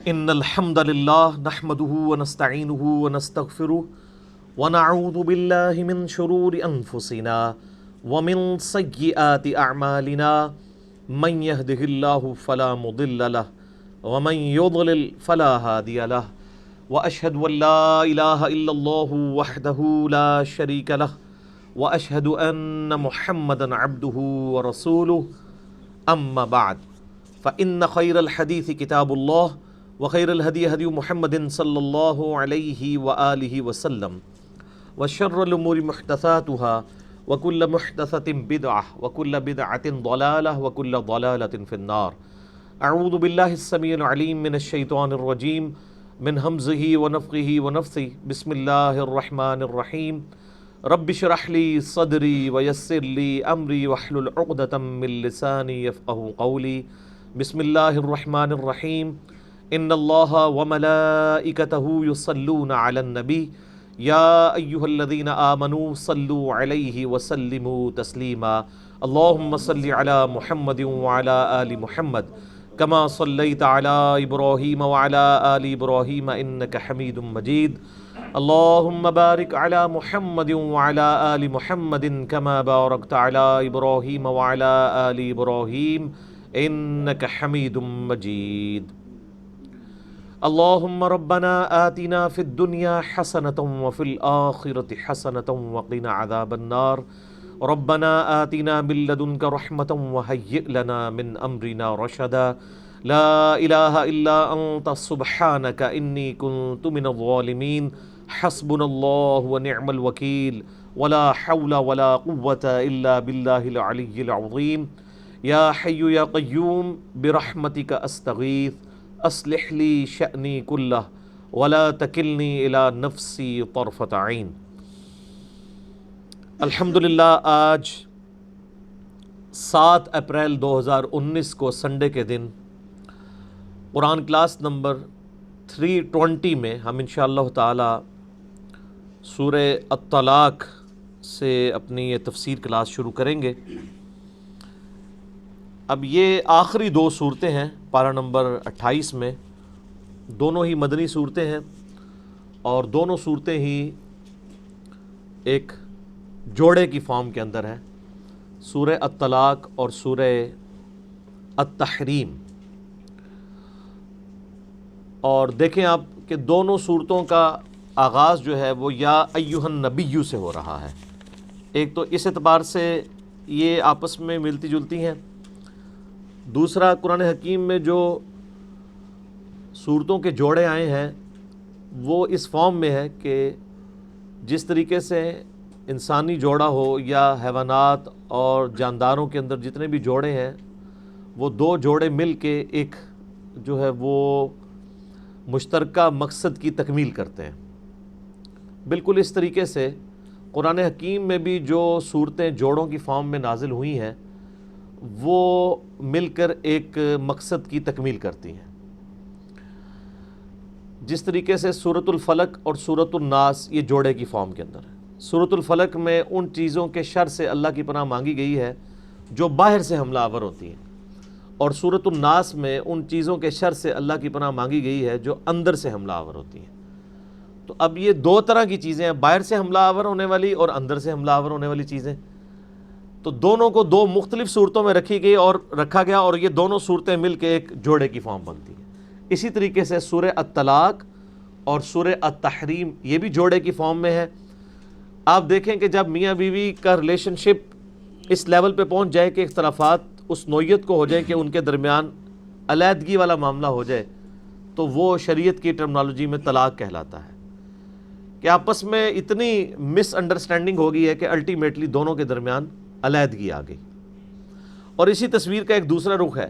ان الحمد للہ نحمده ونستعینه ونستغفره ونعوذ باللہ من شرور انفسنا ومن سیئات اعمالنا من يهده الله فلا مضل له ومن يضلل فلا هادي له واشهد ان لا اله الا الله وحده لا شريك له واشهد ان محمدا عبده ورسوله اما بعد فان خير الحديث كتاب الله وخير الهدي هدي محمد صلى الله عليه وآله وسلم وشر الأمور محدثاتها وكل محدثة بدعة وكل بدعة ضلالة وكل ضلالة في النار. أعوذ بالله السميع العليم من الشيطان الرجيم من همزه ونفخه ونفثه. بسم الله الرحمن الرحيم. رب اشرح لي صدري ويسر لي أمري واحلل عقدة من لساني يفقهوا قولي. بسم الله الرحمن الرحيم. ان اللہ وملائکتہ یصلون علی النبی یا ایہا الذین آمنوا صلوا علیہ وسلموا تسلیما. اللہم صل علی محمد وعلی آل محمد کما صلیت علی ابراہیم وعلی آل ابراہیم انک حمید مجید. اللہم بارک علی محمد وعلی آل محمد کما بارکت علی ابراہیم وعلی آل ابراہیم انک حمید مجید. اللہم ربنا آتنا فی الدنیا حسنة وفی الآخرة حسنة وقنا عذاب النار. ربنا آتنا من لدنک رحمة وہیئ لنا من امرنا رشدا. لا الہ الا انت سبحانک انی کنت من الظالمین. حسبنا اللہ ونعم الوکیل ولا حول ولا قوة الا باللہ العلی العظیم. یا حی یا قیوم برحمتک استغیث اصلح لی شأنی کلہ ولا تکلنی الی نفسی طرفۃ عین. الحمدللہ آج 7 اپریل 2019 کو سنڈے کے دن قرآن کلاس نمبر 320 میں ہم انشاءاللہ تعالی سورہ الطلاق سے اپنی یہ تفسیر کلاس شروع کریں گے. اب یہ آخری 2 صورتیں ہیں پارہ نمبر 28 میں. دونوں ہی مدنی صورتیں ہیں اور دونوں صورتیں ہی ایک جوڑے کی فارم کے اندر ہیں، سورہ الطلاق اور سورہ التحریم. اور دیکھیں آپ کہ دونوں صورتوں کا آغاز جو ہے وہ یا ایھا النبی سے ہو رہا ہے. ایک تو اس اعتبار سے یہ آپس میں ملتی جلتی ہیں. دوسرا قرآن حکیم میں جو صورتوں کے جوڑے آئے ہیں وہ اس فارم میں ہے کہ جس طریقے سے انسانی جوڑا ہو یا حیوانات اور جانداروں کے اندر جتنے بھی جوڑے ہیں وہ 2 جوڑے مل کے ایک جو ہے وہ مشترکہ مقصد کی تکمیل کرتے ہیں. بالکل اس طریقے سے قرآن حکیم میں بھی جو صورتیں جوڑوں کی فارم میں نازل ہوئی ہیں وہ مل کر ایک مقصد کی تکمیل کرتی ہیں. جس طریقے سے سورۃ الفلق اور سورۃ الناس یہ جوڑے کی فارم کے اندر ہے. سورۃ الفلق میں ان چیزوں کے شر سے اللہ کی پناہ مانگی گئی ہے جو باہر سے حملہ آور ہوتی ہیں، اور سورۃ الناس میں ان چیزوں کے شر سے اللہ کی پناہ مانگی گئی ہے جو اندر سے حملہ آور ہوتی ہیں. تو اب یہ 2 طرح کی چیزیں ہیں، باہر سے حملہ آور ہونے والی اور اندر سے حملہ آور ہونے والی چیزیں. تو دونوں کو 2 مختلف صورتوں میں رکھی گئی اور رکھا گیا اور یہ دونوں صورتیں مل کے ایک جوڑے کی فارم بنتی ہیں. اسی طریقے سے سورہ الطلاق اور سورہ التحریم یہ بھی جوڑے کی فارم میں ہے. آپ دیکھیں کہ جب میاں بیوی کا ریلیشن شپ اس لیول پہ پہنچ جائے کہ اختلافات اس نوعیت کو ہو جائے کہ ان کے درمیان علیحدگی والا معاملہ ہو جائے تو وہ شریعت کی ٹرمنالوجی میں طلاق کہلاتا ہے. کہ آپس میں اتنی مس انڈرسٹینڈنگ ہو گئی ہے کہ الٹیمیٹلی دونوں کے درمیان علیحدگی آ گئی. اور اسی تصویر کا ایک دوسرا رخ ہے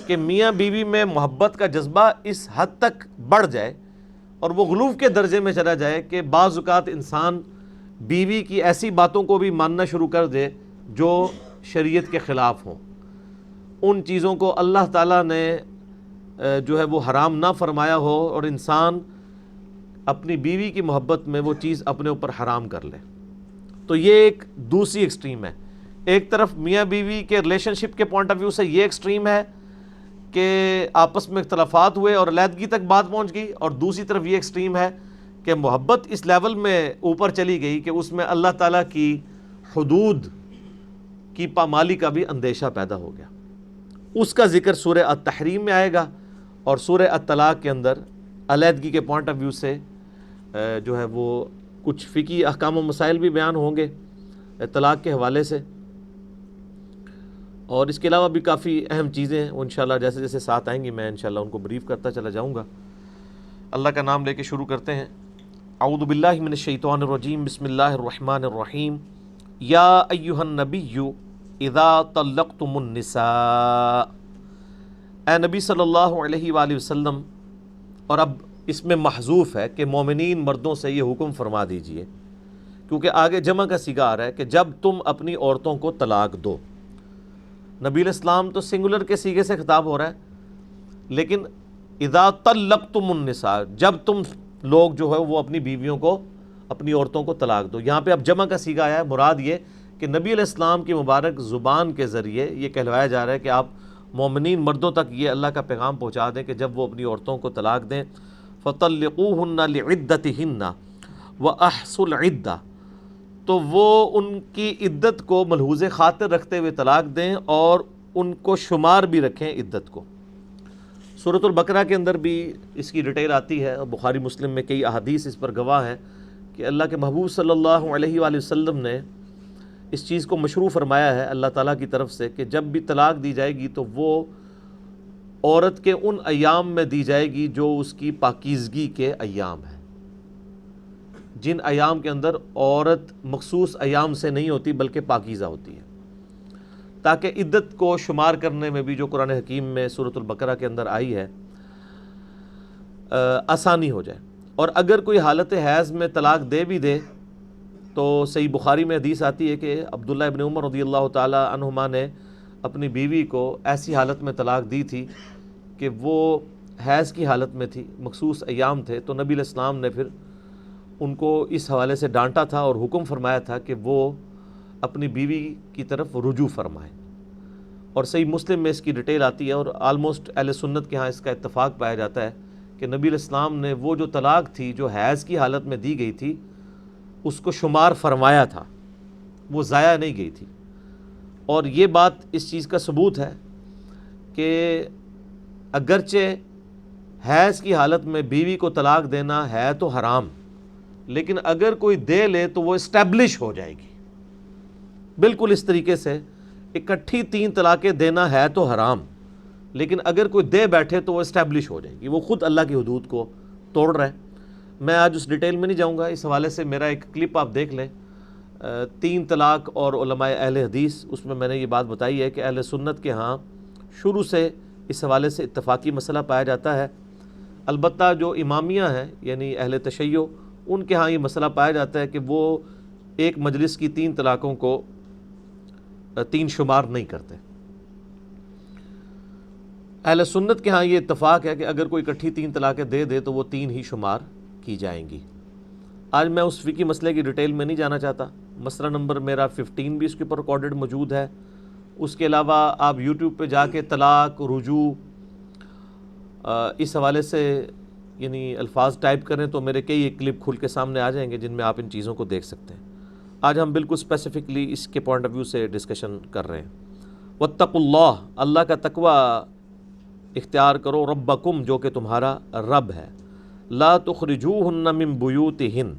کہ میاں بیوی میں محبت کا جذبہ اس حد تک بڑھ جائے اور وہ غلوف کے درجے میں چلا جائے کہ بعض اوقات انسان بیوی کی ایسی باتوں کو بھی ماننا شروع کر دے جو شریعت کے خلاف ہوں. ان چیزوں کو اللہ تعالیٰ نے جو ہے وہ حرام نہ فرمایا ہو اور انسان اپنی بیوی کی محبت میں وہ چیز اپنے اوپر حرام کر لے. تو یہ ایک دوسری ایکسٹریم ہے. ایک طرف میاں بیوی کے ریلیشن شپ کے پوائنٹ آف ویو سے یہ ایکسٹریم ہے کہ آپس میں اختلافات ہوئے اور علیحدگی تک بات پہنچ گئی، اور دوسری طرف یہ ایکسٹریم ہے کہ محبت اس لیول میں اوپر چلی گئی کہ اس میں اللہ تعالیٰ کی حدود کی پامالی کا بھی اندیشہ پیدا ہو گیا۔ اس کا ذکر سورہ التحریم میں آئے گا، اور سورہ الطلاق کے اندر علیحدگی کے پوائنٹ آف ویو سے جو ہے وہ کچھ فقہی احکام و مسائل بھی بیان ہوں گے طلاق کے حوالے سے، اور اس کے علاوہ بھی کافی اہم چیزیں ہیں، وہ انشاءاللہ جیسے جیسے ساتھ آئیں گی میں انشاءاللہ ان کو بریف کرتا چلا جاؤں گا۔ اللہ کا نام لے کے شروع کرتے ہیں۔ اعوذ باللہ من الشیطان الرجیم، بسم اللہ الرحمن الرحیم۔ یا ایہا النبی اذا طلقتم النساء، اے نبی صلی اللہ علیہ وآلہ وسلم، اور اب اس میں محذوف ہے کہ مومنین مردوں سے یہ حکم فرما دیجئے، کیونکہ آگے جمع کا صیغہ آ رہا ہے کہ جب تم اپنی عورتوں کو طلاق دو۔ نبی علیہ السلام تو سنگولر کے صیغے سے خطاب ہو رہا ہے، لیکن اذا طلقتم النساء، جب تم لوگ جو ہے وہ اپنی بیویوں کو، اپنی عورتوں کو طلاق دو، یہاں پہ اب جمع کا صیغہ آیا ہے۔ مراد یہ کہ نبی علیہ السلام کی مبارک زبان کے ذریعے یہ کہلوایا جا رہا ہے کہ آپ مومنین مردوں تک یہ اللہ کا پیغام پہنچا دیں کہ جب وہ اپنی عورتوں کو طلاق دیں، فَطَلِّقُوهُنَّ لِعِدَّتِهِنَّ وَأَحْصُوا الْعِدَّةَ، تو وہ ان کی عدت کو ملحوظ خاطر رکھتے ہوئے طلاق دیں اور ان کو شمار بھی رکھیں عدت کو۔ سورۃ البقرہ کے اندر بھی اس کی ڈیٹیل آتی ہے، اور بخاری مسلم میں کئی احادیث اس پر گواہ ہیں کہ اللہ کے محبوب صلی اللہ علیہ وآلہ وسلم نے اس چیز کو مشروع فرمایا ہے اللہ تعالیٰ کی طرف سے کہ جب بھی طلاق دی جائے گی تو وہ عورت کے ان ایام میں دی جائے گی جو اس کی پاکیزگی کے ایام ہیں، جن ایام کے اندر عورت مخصوص ایام سے نہیں ہوتی بلکہ پاکیزہ ہوتی ہے، تاکہ عدت کو شمار کرنے میں بھی جو قرآن حکیم میں سورۃ البقرہ کے اندر آئی ہے آسانی ہو جائے۔ اور اگر کوئی حالت حیض میں طلاق دے بھی دے تو صحیح بخاری میں حدیث آتی ہے کہ عبداللہ ابن عمر رضی اللہ تعالی عنہما نے اپنی بیوی کو ایسی حالت میں طلاق دی تھی کہ وہ حیض کی حالت میں تھی، مخصوص ایام تھے، تو نبی علیہ السلام نے پھر ان کو اس حوالے سے ڈانٹا تھا اور حکم فرمایا تھا کہ وہ اپنی بیوی کی طرف رجوع فرمائیں، اور صحیح مسلم میں اس کی ڈیٹیل آتی ہے، اور آلموسٹ اہل سنت کے ہاں اس کا اتفاق پایا جاتا ہے کہ نبی علیہ السلام نے وہ جو طلاق تھی جو حیض کی حالت میں دی گئی تھی اس کو شمار فرمایا تھا، وہ ضائع نہیں گئی تھی۔ اور یہ بات اس چیز کا ثبوت ہے کہ اگرچہ حیض کی حالت میں بیوی کو طلاق دینا ہے تو حرام، لیکن اگر کوئی دے لے تو وہ اسٹیبلش ہو جائے گی۔ بالکل اس طریقے سے اکٹھی 3 طلاقیں دینا ہے تو حرام، لیکن اگر کوئی دے بیٹھے تو وہ اسٹیبلش ہو جائے گی، وہ خود اللہ کی حدود کو توڑ رہا ہے۔ میں آج اس ڈیٹیل میں نہیں جاؤں گا، اس حوالے سے میرا ایک کلپ آپ دیکھ لیں، 3 طلاق اور علماء اہل حدیث، اس میں نے یہ بات بتائی ہے کہ اہل سنت کے ہاں شروع سے اس حوالے سے اتفاقی مسئلہ پایا جاتا ہے، البتہ جو امامیہ ہیں یعنی اہل تشیع، ان کے ہاں یہ مسئلہ پایا جاتا ہے کہ وہ ایک مجلس کی 3 طلاقوں کو 3 شمار نہیں کرتے۔ اہل سنت کے ہاں یہ اتفاق ہے کہ اگر کوئی اکٹھی 3 طلاقیں دے دے تو وہ 3 ہی شمار کی جائیں گی۔ آج میں اس فقہی مسئلے کی ڈیٹیل میں نہیں جانا چاہتا، مسئلہ نمبر میرا 15 بھی اس کے اوپر ریکارڈڈ موجود ہے۔ اس کے علاوہ آپ یوٹیوب پہ جا کے طلاق، رجوع، اس حوالے سے یعنی الفاظ ٹائپ کریں تو میرے کئی ایک کلپ کھل کے سامنے آ جائیں گے جن میں آپ ان چیزوں کو دیکھ سکتے ہیں۔ آج ہم بالکل اسپیسیفکلی اس کے پوائنٹ آف ویو سے ڈسکشن کر رہے ہیں۔ واتقوا اللہ، اللہ کا تقوی اختیار کرو، ربکم، جو کہ تمہارا رب ہے، لا تخرجوہن من بیوتہن،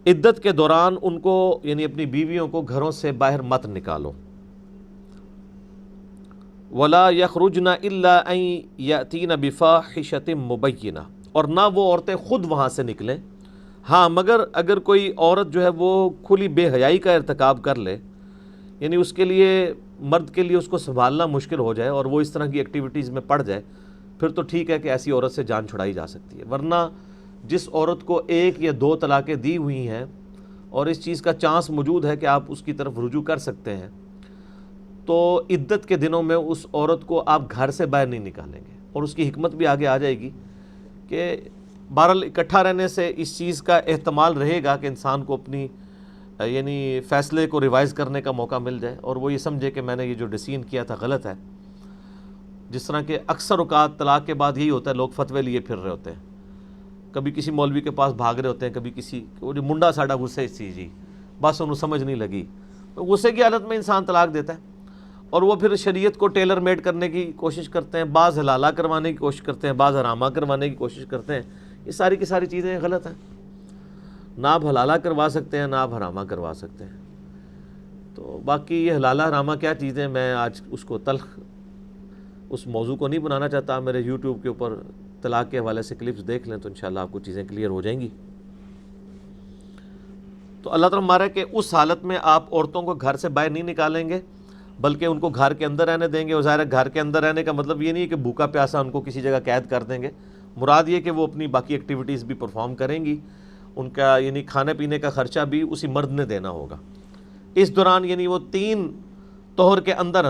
عدت کے دوران ان کو یعنی اپنی بیویوں کو گھروں سے باہر مت نکالو، ولا یخرجن الا ان یاتین بفاحشۃ مبینہ، اور نہ وہ عورتیں خود وہاں سے نکلیں، ہاں مگر اگر کوئی عورت جو ہے وہ کھلی بے حیائی کا ارتکاب کر لے، یعنی اس کے لیے مرد کے لیے اس کو سنبھالنا مشکل ہو جائے اور وہ اس طرح کی ایکٹیویٹیز میں پڑ جائے، پھر تو ٹھیک ہے کہ ایسی عورت سے جان چھڑائی جا سکتی ہے، ورنہ جس عورت کو 1 یا 2 طلاقیں دی ہوئی ہیں اور اس چیز کا چانس موجود ہے کہ آپ اس کی طرف رجوع کر سکتے ہیں، تو عدت کے دنوں میں اس عورت کو آپ گھر سے باہر نہیں نکالیں گے، اور اس کی حکمت بھی آگے آ جائے گی کہ بہرحال اکٹھا رہنے سے اس چیز کا احتمال رہے گا کہ انسان کو اپنی یعنی فیصلے کو ریوائز کرنے کا موقع مل جائے اور وہ یہ سمجھے کہ میں نے یہ جو ڈیسیژن کیا تھا غلط ہے۔ جس طرح کہ اکثر اوقات طلاق کے بعد یہی ہوتا ہے، لوگ فتوے لیے پھر رہے ہوتے ہیں، کبھی کسی مولوی کے پاس بھاگ رہے ہوتے ہیں، کبھی کسی منڈا ساڑا غصے سی جی بس انہوں سمجھ نہیں لگی، غصے کی حالت میں انسان طلاق دیتا ہے، اور وہ پھر شریعت کو ٹیلر میڈ کرنے کی کوشش کرتے ہیں، بعض حلالہ کروانے کی کوشش کرتے ہیں، بعض حرامہ کروانے کی کوشش کرتے ہیں۔ یہ ساری کی ساری چیزیں غلط ہیں، نہ آپ حلالہ کروا سکتے ہیں نہ آپ حرامہ کروا سکتے ہیں۔ تو باقی یہ حلالہ حرامہ کیا چیزیں، میں آج اس کو تلخ اس موضوع کو نہیں بنانا چاہتا، میرے یوٹیوب کے اوپر طلاق کے حوالے سے کلپس دیکھ لیں تو انشاءاللہ آپ کو چیزیں کلیئر ہو جائیں گی۔ تو اللہ تعالیٰ ہمارا کہ اس حالت میں آپ عورتوں کو گھر سے باہر نہیں نکالیں گے، بلکہ ان کو گھر کے اندر رہنے دیں گے۔ اور ظاہر ہے گھر کے اندر رہنے کا مطلب یہ نہیں ہے کہ بھوکا پیاسا ان کو کسی جگہ قید کر دیں گے، مراد یہ کہ وہ اپنی باقی ایکٹیویٹیز بھی پرفارم کریں گی، ان کا یعنی کھانے پینے کا خرچہ بھی اسی مرد نے دینا ہوگا اس دوران، یعنی وہ 3 طہر کے اندر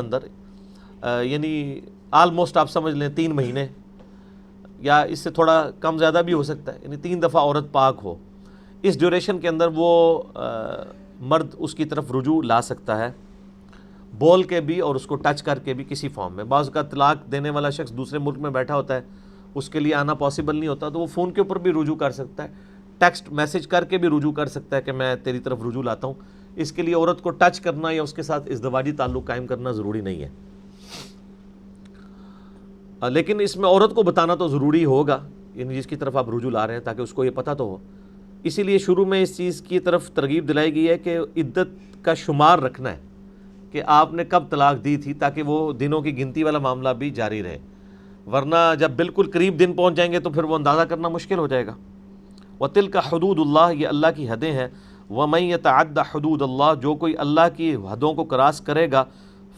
یعنی آلموسٹ آپ سمجھ لیں 3 مہینے یا اس سے تھوڑا کم زیادہ بھی ہو سکتا ہے، یعنی 3 دفعہ عورت پاک ہو، اس ڈیوریشن کے اندر وہ مرد اس کی طرف رجوع لا سکتا ہے، بول کے بھی اور اس کو ٹچ کر کے بھی کسی فارم میں۔ بعض کا طلاق دینے والا شخص دوسرے ملک میں بیٹھا ہوتا ہے، اس کے لیے آنا پاسبل نہیں ہوتا، تو وہ فون کے اوپر بھی رجوع کر سکتا ہے، ٹیکسٹ میسج کر کے بھی رجوع کر سکتا ہے کہ میں تیری طرف رجوع لاتا ہوں۔ اس کے لیے عورت کو ٹچ کرنا یا اس کے ساتھ ازدواجی تعلق قائم کرنا ضروری نہیں ہے، لیکن اس میں عورت کو بتانا تو ضروری ہوگا، یعنی جس کی طرف آپ رجوع لا رہے ہیں، تاکہ اس کو یہ پتہ تو ہو۔ اسی لیے شروع میں اس چیز کی طرف ترغیب دلائی گئی ہے کہ عدت کا شمار رکھنا ہے کہ آپ نے کب طلاق دی تھی، تاکہ وہ دنوں کی گنتی والا معاملہ بھی جاری رہے، ورنہ جب بالکل قریب دن پہنچ جائیں گے تو پھر وہ اندازہ کرنا مشکل ہو جائے گا۔ وَتِلْكَ حُدُودُ اللَّهِ، یہ اللہ کی حدیں ہیں، وَمَن يَتَعَدَّ حُدُودَ اللَّهِ، جو کوئی اللہ کی حدوں کو کراس کرے گا،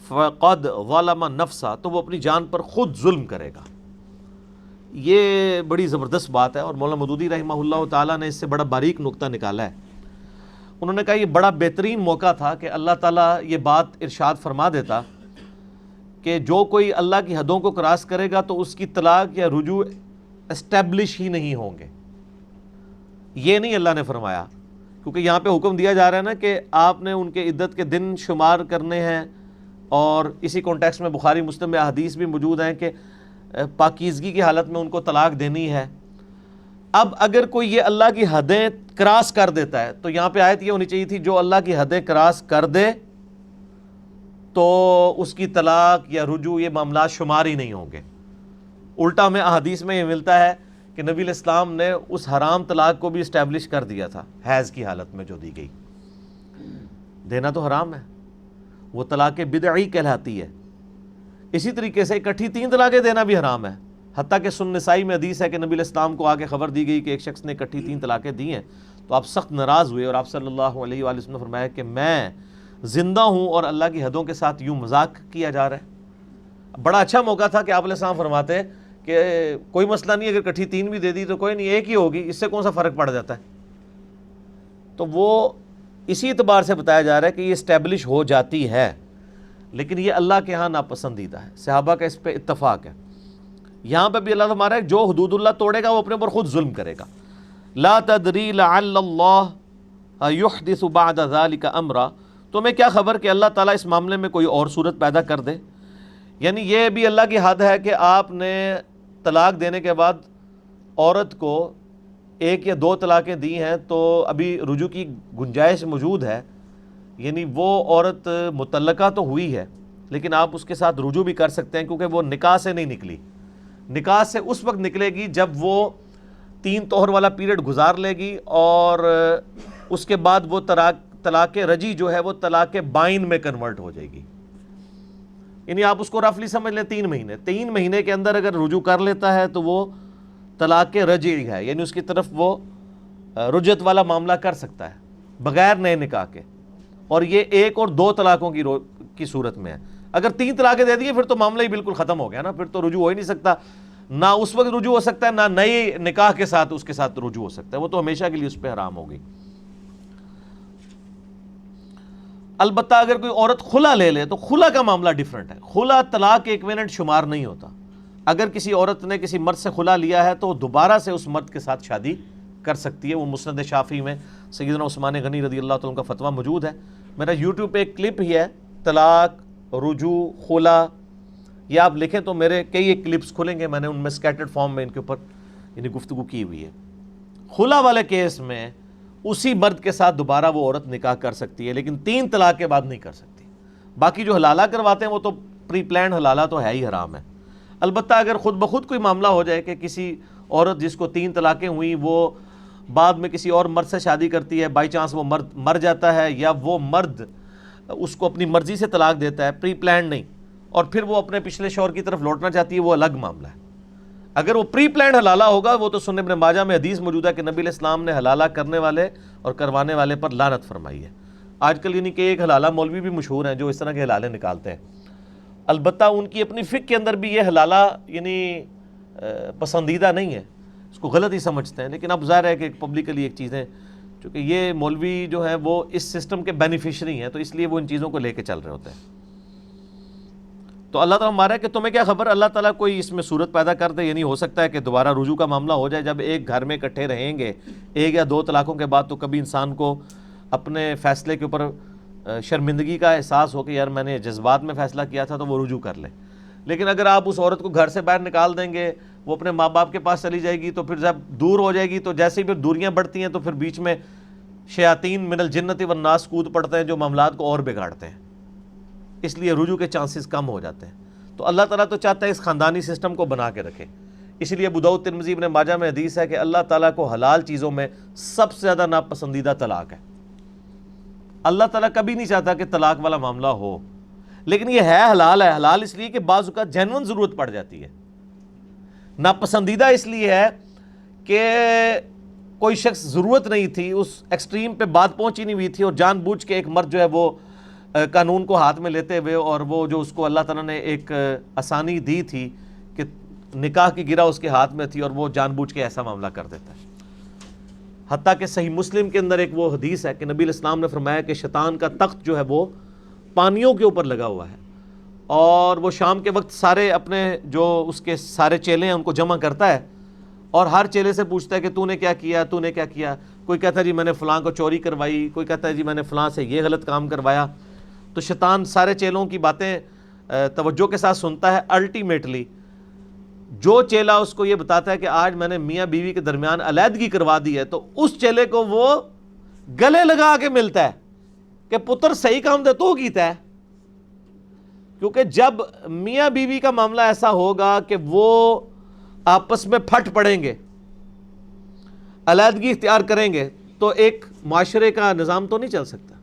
فَقَدْ ظَلَمَ نَفْسَهُ، تو وہ اپنی جان پر خود ظلم کرے گا۔ یہ بڑی زبردست بات ہے، اور مولانا مودودی رحمہ اللہ تعالیٰ نے اس سے بڑا باریک نقطہ نکالا ہے۔ انہوں نے کہا یہ بڑا بہترین موقع تھا کہ اللہ تعالیٰ یہ بات ارشاد فرما دیتا کہ جو کوئی اللہ کی حدوں کو کراس کرے گا تو اس کی طلاق یا رجوع اسٹیبلش ہی نہیں ہوں گے۔ یہ نہیں اللہ نے فرمایا، کیونکہ یہاں پہ حکم دیا جا رہا ہے نا کہ آپ نے ان کے عدت کے دن شمار کرنے ہیں، اور اسی کانٹیکسٹ میں بخاری مسلم میں احادیث بھی موجود ہیں کہ پاکیزگی کی حالت میں ان کو طلاق دینی ہے۔ اب اگر کوئی یہ اللہ کی حدیں کراس کر دیتا ہے تو یہاں پہ آیت یہ ہونی چاہیے تھی جو اللہ کی حدیں کراس کر دے تو اس کی طلاق یا رجوع یہ معاملات شمار ہی نہیں ہوں گے۔ الٹا ہمیں احادیث میں یہ ملتا ہے کہ نبی علیہ السلام نے اس حرام طلاق کو بھی اسٹیبلش کر دیا تھا، حیض کی حالت میں جو دی گئی، دینا تو حرام ہے، وہ طلاق بدعی کہلاتی ہے۔ اسی طریقے سے اکٹھی 3 طلاقیں دینا بھی حرام ہے، حتیٰ کہ سنن نسائی میں حدیث ہے کہ نبی علیہ السلام کو آگے خبر دی گئی کہ ایک شخص نے اکٹھی 3 طلاقیں دی ہیں، تو آپ سخت ناراض ہوئے، اور آپ صلی اللہ علیہ وآلہ وسلم نے فرمایا کہ میں زندہ ہوں اور اللہ کی حدوں کے ساتھ یوں مذاق کیا جا رہا ہے۔ بڑا اچھا موقع تھا کہ آپ علیہ السلام فرماتے کہ کوئی مسئلہ نہیں، اگر اکٹھی 3 بھی دے دی تو کوئی نہیں، ایک ہی ہوگی، اس سے کون سا فرق پڑ جاتا ہے۔ تو وہ اسی اعتبار سے بتایا جا رہا ہے کہ یہ اسٹیبلش ہو جاتی ہے، لیکن یہ اللہ کے ہاں ناپسندیدہ ہے، صحابہ کا اس پہ اتفاق ہے۔ یہاں پہ بھی اللہ ہمارا ہے جو حدود اللہ توڑے گا وہ اپنے اوپر خود ظلم کرے گا۔ لا تدری لعل اللہ یحدث بعد ذلک امرا، تمہیں کیا خبر کہ اللہ تعالیٰ اس معاملے میں کوئی اور صورت پیدا کر دے۔ یعنی یہ بھی اللہ کی حد ہے کہ آپ نے طلاق دینے کے بعد عورت کو 1 یا 2 طلاقیں دی ہیں تو ابھی رجوع کی گنجائش موجود ہے، یعنی وہ عورت مطلقہ تو ہوئی ہے لیکن آپ اس کے ساتھ رجوع بھی کر سکتے ہیں، کیونکہ وہ نکاح سے نہیں نکلی، نکاح سے اس وقت نکلے گی جب وہ 3 طہر والا پیریڈ گزار لے گی، اور اس کے بعد وہ طلاق رجی جو ہے وہ طلاق بائن میں کنورٹ ہو جائے گی۔ یعنی آپ اس کو رفلی سمجھ لیں 3 مہینے، 3 مہینے کے اندر اگر رجوع کر لیتا ہے تو وہ طلاق رجعی ہے، یعنی اس کی طرف وہ رجعت والا معاملہ کر سکتا ہے بغیر نئے نکاح کے، اور یہ 1 اور 2 طلاقوں کی صورت میں ہے۔ اگر 3 طلاقیں دے دیے پھر تو معاملہ ہی بالکل ختم ہو گیا نا، پھر تو رجوع ہو ہی نہیں سکتا، نہ اس وقت رجوع ہو سکتا ہے، نہ نئے نکاح کے ساتھ اس کے ساتھ رجوع ہو سکتا ہے، وہ تو ہمیشہ کے لیے اس پہ حرام ہوگی۔ البتہ اگر کوئی عورت خلا لے لے تو خلا کا معاملہ ڈیفرنٹ ہے، خلا طلاق ایکویننٹ شمار نہیں ہوتا۔ اگر کسی عورت نے کسی مرد سے خلا لیا ہے تو دوبارہ سے اس مرد کے ساتھ شادی کر سکتی ہے، وہ مسند شافعی میں سیدنا عثمان غنی رضی اللہ تعالیٰ کا فتویٰ موجود ہے۔ میرا یوٹیوب پہ ایک کلپ ہی ہے، طلاق، رجوع، خلا، یہ آپ لکھیں تو میرے کئی ایک کلپس کھلیں گے، میں نے ان میں اسکیٹرڈ فارم میں ان کے اوپر یعنی گفتگو کی ہوئی ہے۔ خلا والے کیس میں اسی مرد کے ساتھ دوبارہ وہ عورت نکاح کر سکتی ہے، لیکن 3 طلاق کے بعد نہیں کر سکتی۔ باقی جو حلالہ کرواتے ہیں وہ تو پری پلانڈ حلالہ تو ہے ہی حرام ہے۔ البتہ اگر خود بخود کوئی معاملہ ہو جائے کہ کسی عورت جس کو 3 طلاقیں ہوئیں وہ بعد میں کسی اور مرد سے شادی کرتی ہے، بائی چانس وہ مرد مر جاتا ہے یا وہ مرد اس کو اپنی مرضی سے طلاق دیتا ہے، پری پلانڈ نہیں، اور پھر وہ اپنے پچھلے شوہر کی طرف لوٹنا چاہتی ہے، وہ الگ معاملہ ہے۔ اگر وہ پری پلانڈ حلالہ ہوگا وہ تو سنن ابن ماجہ میں حدیث موجود ہے کہ نبی علیہ السلام نے حلالہ کرنے والے اور کروانے والے پر لعنت فرمائی ہے۔ آج کل یعنی کہ ایک حلالہ مولوی بھی مشہور ہیں جو اس طرح کے حلالے نکالتے ہیں، البتہ ان کی اپنی فقہ کے اندر بھی یہ حلالہ یعنی پسندیدہ نہیں ہے، اس کو غلط ہی سمجھتے ہیں، لیکن اب ظاہر ہے کہ پبلکلی ایک چیزیں، چونکہ یہ مولوی جو ہیں وہ اس سسٹم کے بینیفیشری ہیں تو اس لیے وہ ان چیزوں کو لے کے چل رہے ہوتے ہیں۔ تو اللہ تعالیٰ ہمارا ہے کہ تمہیں کیا خبر، اللہ تعالیٰ کوئی اس میں صورت پیدا کر دے، یعنی ہو سکتا ہے کہ دوبارہ رجوع کا معاملہ ہو جائے جب ایک گھر میں اکٹھے رہیں گے 1 یا 2 طلاقوں کے بعد، تو کبھی انسان کو اپنے فیصلے کے اوپر شرمندگی کا احساس ہو کہ یار میں نے جذبات میں فیصلہ کیا تھا، تو وہ رجوع کر لے۔ لیکن اگر آپ اس عورت کو گھر سے باہر نکال دیں گے، وہ اپنے ماں باپ کے پاس چلی جائے گی، تو پھر جب دور ہو جائے گی تو جیسے ہی پھر دوریاں بڑھتی ہیں تو پھر بیچ میں شیاطین من الجنت والناس کود پڑتے ہیں جو معاملات کو اور بگاڑتے ہیں، اس لیے رجوع کے چانسز کم ہو جاتے ہیں۔ تو اللہ تعالیٰ تو چاہتا ہے اس خاندانی سسٹم کو بنا کے رکھے، اس لیے ابو داؤد ترمذی ابن ماجہ میں حدیث ہے کہ اللہ تعالیٰ کو حلال چیزوں میں سب سے زیادہ ناپسندیدہ طلاق ہے۔ اللہ تعالیٰ کبھی نہیں چاہتا کہ طلاق والا معاملہ ہو، لیکن یہ ہے حلال اس لیے کہ بعض اوقات جینون ضرورت پڑ جاتی ہے۔ ناپسندیدہ اس لیے ہے کہ کوئی شخص ضرورت نہیں تھی، اس ایکسٹریم پہ بات پہنچی نہیں ہوئی تھی، اور جان بوجھ کے ایک مرد جو ہے وہ قانون کو ہاتھ میں لیتے ہوئے، اور وہ جو اس کو اللہ تعالیٰ نے ایک آسانی دی تھی کہ نکاح کی گرہ اس کے ہاتھ میں تھی، اور وہ جان بوجھ کے ایسا معاملہ کر دیتا ہے۔ حتیٰ کہ صحیح مسلم کے اندر ایک وہ حدیث ہے کہ نبی علیہ السلام نے فرمایا کہ شیطان کا تخت جو ہے وہ پانیوں کے اوپر لگا ہوا ہے، اور وہ شام کے وقت سارے اپنے جو اس کے سارے چیلے ہیں ان کو جمع کرتا ہے، اور ہر چیلے سے پوچھتا ہے کہ تو نے کیا کیا، تو نے کیا کیا۔ کوئی کہتا ہے جی میں نے فلاں کو چوری کروائی، کوئی کہتا ہے جی میں نے فلاں سے یہ غلط کام کروایا۔ تو شیطان سارے چیلوں کی باتیں توجہ کے ساتھ سنتا ہے۔ الٹیمیٹلی جو چیلا اس کو یہ بتاتا ہے کہ آج میں نے میاں بیوی کے درمیان علیحدگی کروا دی ہے، تو اس چیلے کو وہ گلے لگا کے ملتا ہے کہ پتر صحیح کام دے تو کیتا ہے، کیونکہ جب میاں بیوی کا معاملہ ایسا ہوگا کہ وہ آپس میں پھٹ پڑیں گے، علیحدگی اختیار کریں گے، تو ایک معاشرے کا نظام تو نہیں چل سکتا۔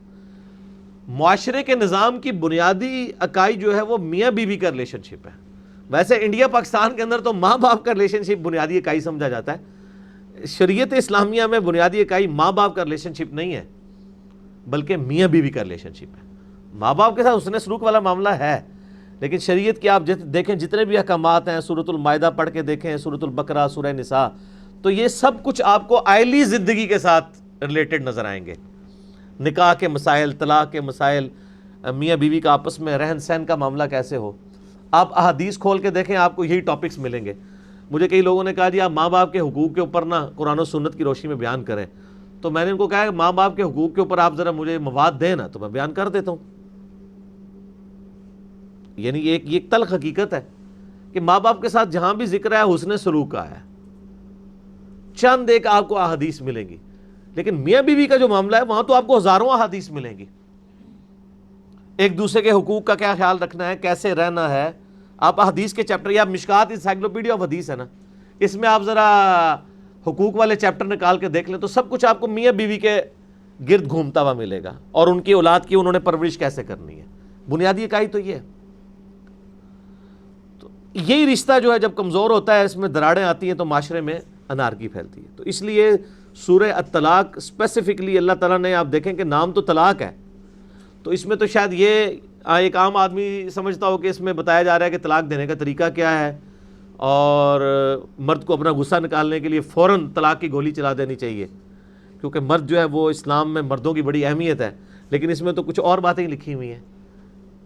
معاشرے کے نظام کی بنیادی اکائی جو ہے وہ میاں بیوی کا ریلیشن شپ ہے۔ ویسے انڈیا پاکستان کے اندر تو ماں باپ کا ریلیشن شپ بنیادی اکائی سمجھا جاتا ہے، شریعت اسلامیہ میں بنیادی اکائی ماں باپ کا ریلیشن شپ نہیں ہے، بلکہ میاں بیوی کا ریلیشن شپ ہے۔ ماں باپ کے ساتھ حسن سلوک والا معاملہ ہے، لیکن شریعت کے آپ دیکھیں جتنے بھی احکامات ہیں، سورۃ المائدہ پڑھ کے دیکھیں، سورۃ البقرہ، سورہ نساء، تو یہ سب کچھ آپ کو آئلی زندگی کے ساتھ ریلیٹڈ نظر آئیں گے۔ نکاح کے مسائل، طلاق کے مسائل، میاں بیوی کا آپس میں رہن سہن کا معاملہ کیسے ہو، آپ احادیث کھول کے دیکھیں آپ کو یہی ٹاپکس ملیں گے۔ مجھے کئی لوگوں نے کہا جی آپ ماں باپ کے حقوق کے اوپر نا قرآن و سنت کی روشنی میں بیان کریں، تو میں نے ان کو کہا کہ ماں باپ کے حقوق کے اوپر آپ ذرا مجھے مواد دیں نا، تو میں بیان کر دیتا ہوں۔ یعنی یہ ایک تلخ حقیقت ہے کہ ماں باپ کے ساتھ جہاں بھی ذکر ہے حسن سلوک کا ہے، چند ایک آپ کو احادیث ملیں گی، لیکن میاں بیوی کا جو معاملہ ہے وہاں تو آپ کو ہزاروں احادیث ملیں گی۔ ایک دوسرے کے حقوق کا کیا خیال رکھنا ہے، کیسے رہنا ہے، آپ احادیث کے چیپٹر، یا مشکات انسائکلوپیڈیا آف حدیث ہے نا، اس میں آپ ذرا حقوق والے چیپٹر نکال کے دیکھ لیں تو سب کچھ آپ کو میاں بیوی کے گرد گھومتا ہوا ملے گا، اور ان کی اولاد کی انہوں نے پرورش کیسے کرنی ہے۔ بنیادی اکائی تو یہ ہے۔ تو یہی رشتہ جو ہے جب کمزور ہوتا ہے، اس میں دراڑیں آتی ہیں تو معاشرے میں انارکی پھیلتی ہے۔ تو اس لیے سورہ الطلاق اسپیسیفکلی اللہ تعالیٰ نے، آپ دیکھیں کہ نام تو طلاق ہے، تو اس میں تو شاید یہ ایک عام آدمی سمجھتا ہو کہ اس میں بتایا جا رہا ہے کہ طلاق دینے کا طریقہ کیا ہے، اور مرد کو اپنا غصہ نکالنے کے لیے فوراً طلاق کی گولی چلا دینی چاہیے، کیونکہ مرد جو ہے وہ اسلام میں مردوں کی بڑی اہمیت ہے۔ لیکن اس میں تو کچھ اور باتیں لکھی ہوئی ہیں،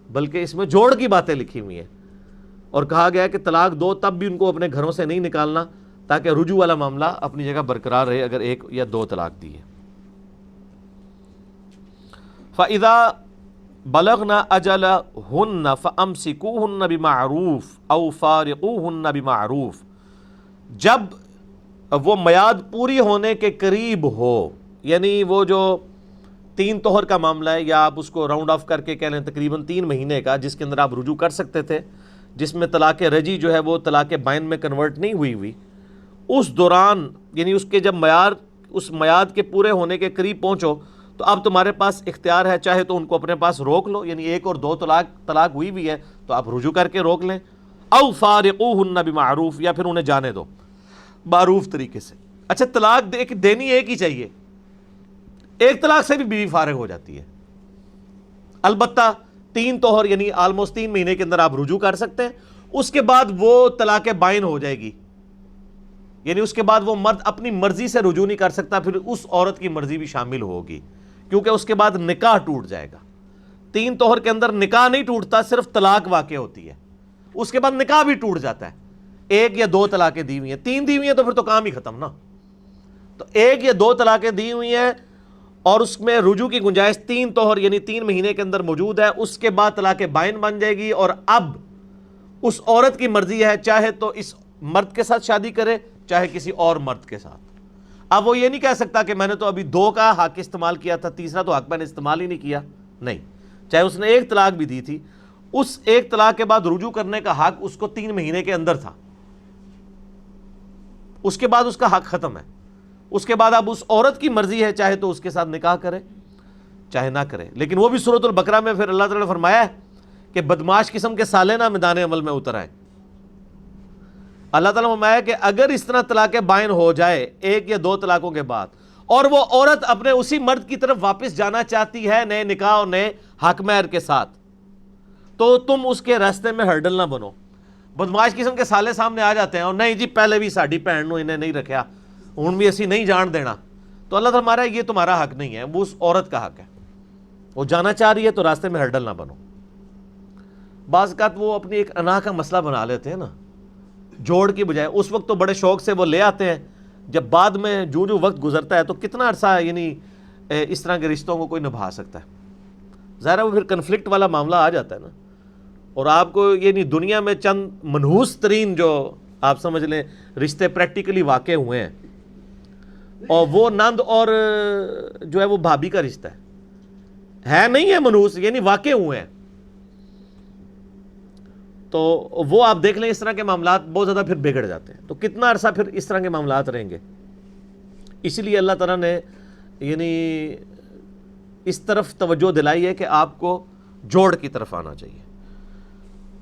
بلکہ اس میں جوڑ کی باتیں لکھی ہوئی ہیں، اور کہا گیا کہ طلاق دو تب بھی ان کو اپنے گھروں سے نہیں نکالنا، تاکہ رجوع والا معاملہ اپنی جگہ برقرار رہے اگر 1 یا 2 طلاق دی ہے۔ فَإِذَا بلغنا اجلہن فامسکوہن بمعروف او فارقوہن بمعروف، جب وہ میعاد پوری ہونے کے قریب ہو، یعنی وہ جو 3 طہر کا معاملہ ہے، یا آپ اس کو راؤنڈ آف کر کے کہہ لیں تقریباً 3 مہینے کا، جس کے اندر آپ رجوع کر سکتے تھے، جس میں طلاق رجعی جو ہے وہ طلاق بائن میں کنورٹ نہیں ہوئی، اس دوران یعنی اس کے جب اس میعاد کے پورے ہونے کے قریب پہنچو تو اب تمہارے پاس اختیار ہے، چاہے تو ان کو اپنے پاس روک لو، یعنی 1 اور 2 طلاق ہوئی ہے تو آپ رجوع کر کے روک لیں، او فارقوہن بمعروف، یا پھر انہیں جانے دو معروف طریقے سے۔ اچھا، طلاق دینی ایک ہی چاہیے، ایک طلاق سے بھی بیوی فارغ ہو جاتی ہے، البتہ 3 طہر یعنی آلموسٹ 3 مہینے کے اندر آپ رجوع کر سکتے ہیں، اس کے بعد وہ طلاق بائن ہو جائے گی، یعنی اس کے بعد وہ مرد اپنی مرضی سے رجوع نہیں کر سکتا، پھر اس عورت کی مرضی بھی شامل ہوگی، کیونکہ اس کے بعد نکاح ٹوٹ جائے گا۔ 3 طہر کے اندر نکاح نہیں ٹوٹتا، صرف طلاق واقع ہوتی ہے، اس کے بعد نکاح بھی ٹوٹ جاتا ہے۔ 1 یا 2 طلاقیں دی ہوئی ہیں، 3 دی ہوئی ہیں تو پھر تو کام ہی ختم نا۔ تو 1 یا 2 طلاقیں دی ہوئی ہیں اور اس میں رجوع کی گنجائش 3 طہر یعنی 3 مہینے کے اندر موجود ہے، اس کے بعد طلاق بائن بن جائے گی، اور اب اس عورت کی مرضی ہے، چاہے تو اس مرد کے ساتھ شادی کرے، چاہے کسی اور مرد کے ساتھ۔ اب وہ یہ نہیں کہہ سکتا کہ میں نے تو ابھی 2 کا حق استعمال کیا تھا، تیسرا تو حق میں نے استعمال ہی نہیں کیا، نہیں، چاہے اس نے 1 طلاق بھی دی تھی، اس 1 طلاق کے بعد رجوع کرنے کا حق اس کو 3 مہینے کے اندر تھا، اس کے بعد اس کا حق ختم ہے۔ اس کے بعد اب اس عورت کی مرضی ہے، چاہے تو اس کے ساتھ نکاح کرے چاہے نہ کرے، لیکن وہ بھی سورۃ البقرہ میں پھر اللہ تعالیٰ نے فرمایا ہے کہ بدماش قسم کے سالے نہ میدان عمل میں اتر آئے۔ اللہ تعالیٰ نے فرمایا کہ اگر اس طرح طلاق بائن ہو جائے 1 یا 2 طلاقوں کے بعد، اور وہ عورت اپنے اسی مرد کی طرف واپس جانا چاہتی ہے نئے نکاح اور نئے حق مہر کے ساتھ، تو تم اس کے راستے میں ہرڈل نہ بنو۔ بدماش قسم کے سالے سامنے آ جاتے ہیں اور نہیں جی پہلے بھی ساڈی بھن نوں انہیں نہیں رکھیا، ہن بھی اسی نہیں جان دینا، تو اللہ تعالیٰ ہمارا یہ تمہارا حق نہیں ہے، وہ اس عورت کا حق ہے، وہ جانا چاہ رہی ہے تو راستے میں ہرڈل نہ بنو۔ بعض اوقات وہ اپنی ایک انا کا مسئلہ بنا لیتے ہیں نا، جوڑ کی بجائے، اس وقت تو بڑے شوق سے وہ لے آتے ہیں، جب بعد میں جو وقت گزرتا ہے تو کتنا عرصہ یعنی اس طرح کے رشتوں کو کوئی نبھا سکتا ہے، ظاہر ہے وہ پھر کنفلکٹ والا معاملہ آ جاتا ہے نا۔ اور آپ کو یعنی دنیا میں چند منحوس ترین جو آپ سمجھ لیں رشتے پریکٹیکلی واقع ہوئے ہیں، اور وہ نند اور جو ہے وہ بھابھی کا رشتہ ہے نہیں ہے منحوس، یعنی واقع ہوئے ہیں، تو وہ آپ دیکھ لیں اس طرح کے معاملات بہت زیادہ پھر بگڑ جاتے ہیں، تو کتنا عرصہ پھر اس طرح کے معاملات رہیں گے۔ اس لیے اللہ تعالیٰ نے یعنی اس طرف توجہ دلائی ہے کہ آپ کو جوڑ کی طرف آنا چاہیے،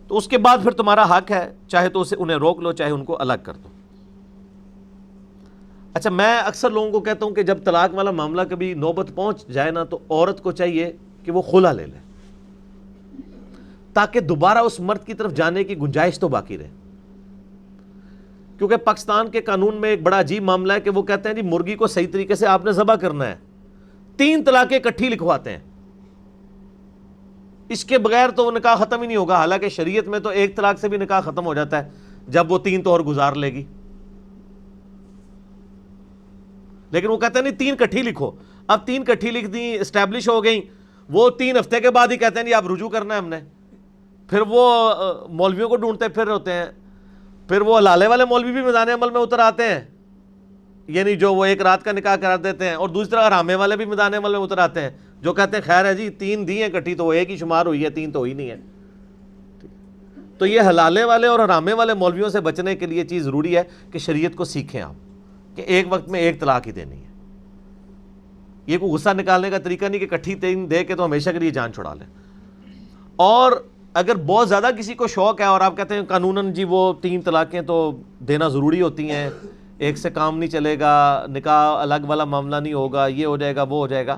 تو اس کے بعد پھر تمہارا حق ہے، چاہے تو انہیں روک لو چاہے ان کو الگ کر دو۔ اچھا، میں اکثر لوگوں کو کہتا ہوں کہ جب طلاق والا معاملہ کبھی نوبت پہنچ جائے نا، تو عورت کو چاہیے کہ وہ خلا لے لے، تاکہ دوبارہ اس مرد کی طرف جانے کی گنجائش تو باقی رہے۔ کیونکہ پاکستان کے قانون میں ایک بڑا عجیب معاملہ ہے کہ وہ کہتے ہیں جی مرغی کو صحیح طریقے سے آپ نے ذبح کرنا ہے، 3 طلاقیں اکٹھی لکھواتے ہیں، اس کے بغیر تو وہ نکاح ختم ہی نہیں ہوگا، حالانکہ شریعت میں تو 1 طلاق سے بھی نکاح ختم ہو جاتا ہے جب وہ 3 طہر گزار لے گی، لیکن وہ کہتے ہیں نہیں 3 اکٹھی لکھو۔ اب 3 اکٹھی لکھ دی، اسٹیبلش ہو گئیں، وہ 3 ہفتے کے بعد ہی کہتے ہیں نہیں آپ رجوع کرنا ہے ہم نے، پھر وہ مولویوں کو ڈھونڈتے پھر ہوتے ہیں، پھر وہ لالے والے مولوی بھی میدان عمل میں اتر آتے ہیں، یعنی جو وہ 1 رات کا نکاح کرا دیتے ہیں، اور دوسری طرح حرامے والے بھی میدان عمل میں اتر آتے ہیں جو کہتے ہیں خیر ہے جی 3 دی ہیں اکٹھی تو وہ 1 ہی شمار ہوئی ہے، 3 تو ہوئی نہیں ہے۔ تو یہ حلالے والے اور حرامے والے مولویوں سے بچنے کے لیے چیز ضروری ہے کہ شریعت کو سیکھیں آپ، کہ ایک وقت میں 1 طلاق ہی دینی ہے۔ یہ کوئی غصہ نکالنے کا طریقہ نہیں کہ اکٹھی 3 دے کے تو ہمیشہ کے لیے جان چھڑا لیں۔ اور اگر بہت زیادہ کسی کو شوق ہے اور آپ کہتے ہیں قانوناً جی وہ 3 طلاقیں تو دینا ضروری ہوتی ہیں، ایک سے کام نہیں چلے گا، نکاح الگ والا معاملہ نہیں ہوگا، یہ ہو جائے گا وہ ہو جائے گا،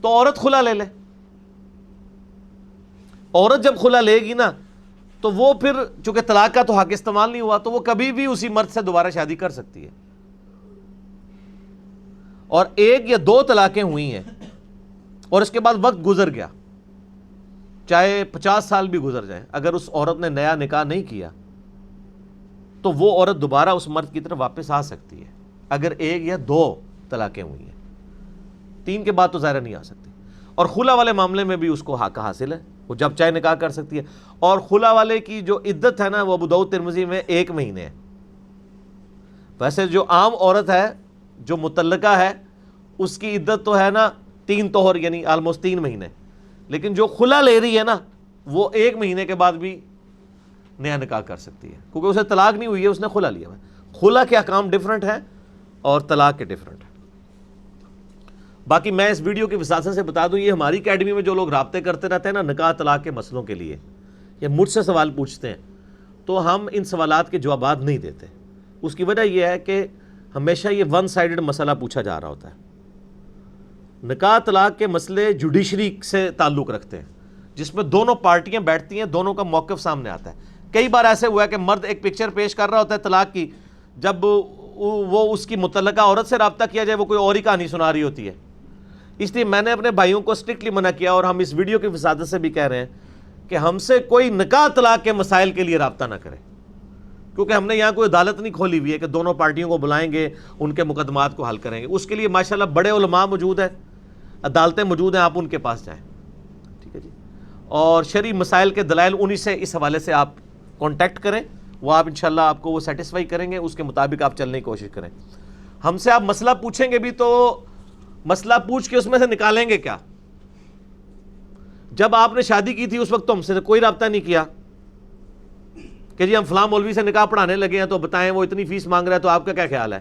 تو عورت خلا لے لے۔ عورت جب خلا لے گی نا تو وہ پھر چونکہ طلاق کا تو حق استعمال نہیں ہوا، تو وہ کبھی بھی اسی مرد سے دوبارہ شادی کر سکتی ہے۔ اور 1 یا 2 طلاقیں ہوئی ہیں اور اس کے بعد وقت گزر گیا، چاہے 50 سال بھی گزر جائیں، اگر اس عورت نے نیا نکاح نہیں کیا تو وہ عورت دوبارہ اس مرد کی طرف واپس آ سکتی ہے، اگر 1 یا 2 طلاقیں ہوئی ہیں، 3 کے بعد تو ظاہر نہیں آ سکتی۔ اور خلا والے معاملے میں بھی اس کو حق حاصل ہے، وہ جب چاہے نکاح کر سکتی ہے. اور خلا والے کی جو عدت ہے نا وہ ابو داؤد ترمذی میں 1 مہینے ہے. ویسے جو عام عورت ہے جو مطلقہ ہے اس کی عدت تو ہے نا 3 طہر یعنی آلموسٹ 3 مہینے، لیکن جو خلا لے رہی ہے نا وہ 1 مہینے کے بعد بھی نیا نکاح کر سکتی ہے، کیونکہ اسے طلاق نہیں ہوئی ہے، اس نے خلا لیا ہے. خلا کے احکام ڈیفرنٹ ہیں اور طلاق کے ڈیفرنٹ ہیں. باقی میں اس ویڈیو کی وساطت سے بتا دوں، یہ ہماری اکیڈمی میں جو لوگ رابطے کرتے رہتے ہیں نا نکاح طلاق کے مسئلوں کے لیے، یا مجھ سے سوال پوچھتے ہیں، تو ہم ان سوالات کے جوابات نہیں دیتے. اس کی وجہ یہ ہے کہ ہمیشہ یہ ون سائیڈڈ مسئلہ پوچھا جا رہا ہوتا ہے. نکاح طلاق کے مسئلے جوڈیشری سے تعلق رکھتے ہیں، جس میں دونوں پارٹیاں بیٹھتی ہیں، دونوں کا موقف سامنے آتا ہے. کئی بار ایسے ہوا ہے کہ مرد ایک پکچر پیش کر رہا ہوتا ہے طلاق کی، جب وہ اس کی متعلقہ عورت سے رابطہ کیا جائے وہ کوئی اور ہی کہانی سنا رہی ہوتی ہے. اس لیے میں نے اپنے بھائیوں کو اسٹرکٹلی منع کیا، اور ہم اس ویڈیو کی وساطت سے بھی کہہ رہے ہیں کہ ہم سے کوئی نکاح طلاق کے مسائل کے لیے رابطہ نہ کرے، کیونکہ ہم نے یہاں کوئی عدالت نہیں کھولی ہوئی ہے کہ دونوں پارٹیوں کو بلائیں گے ان کے مقدمات کو حل کریں گے. اس کے لیے ماشاءاللہ بڑے علماء موجود ہیں، عدالتیں موجود ہیں، آپ ان کے پاس جائیں. ٹھیک ہے جی. اور شرعی مسائل کے دلائل انہی سے اس حوالے سے آپ کانٹیکٹ کریں، وہ آپ انشاءاللہ آپ کو وہ سیٹسفائی کریں گے، اس کے مطابق آپ چلنے کی کوشش کریں. ہم سے آپ مسئلہ پوچھیں گے بھی تو مسئلہ پوچھ کے اس میں سے نکالیں گے کیا؟ جب آپ نے شادی کی تھی اس وقت تو ہم سے کوئی رابطہ نہیں کیا کہ جی ہم فلاں مولوی سے نکاح پڑھانے لگے ہیں تو بتائیں وہ اتنی فیس مانگ رہا ہے تو آپ کا کیا خیال ہے.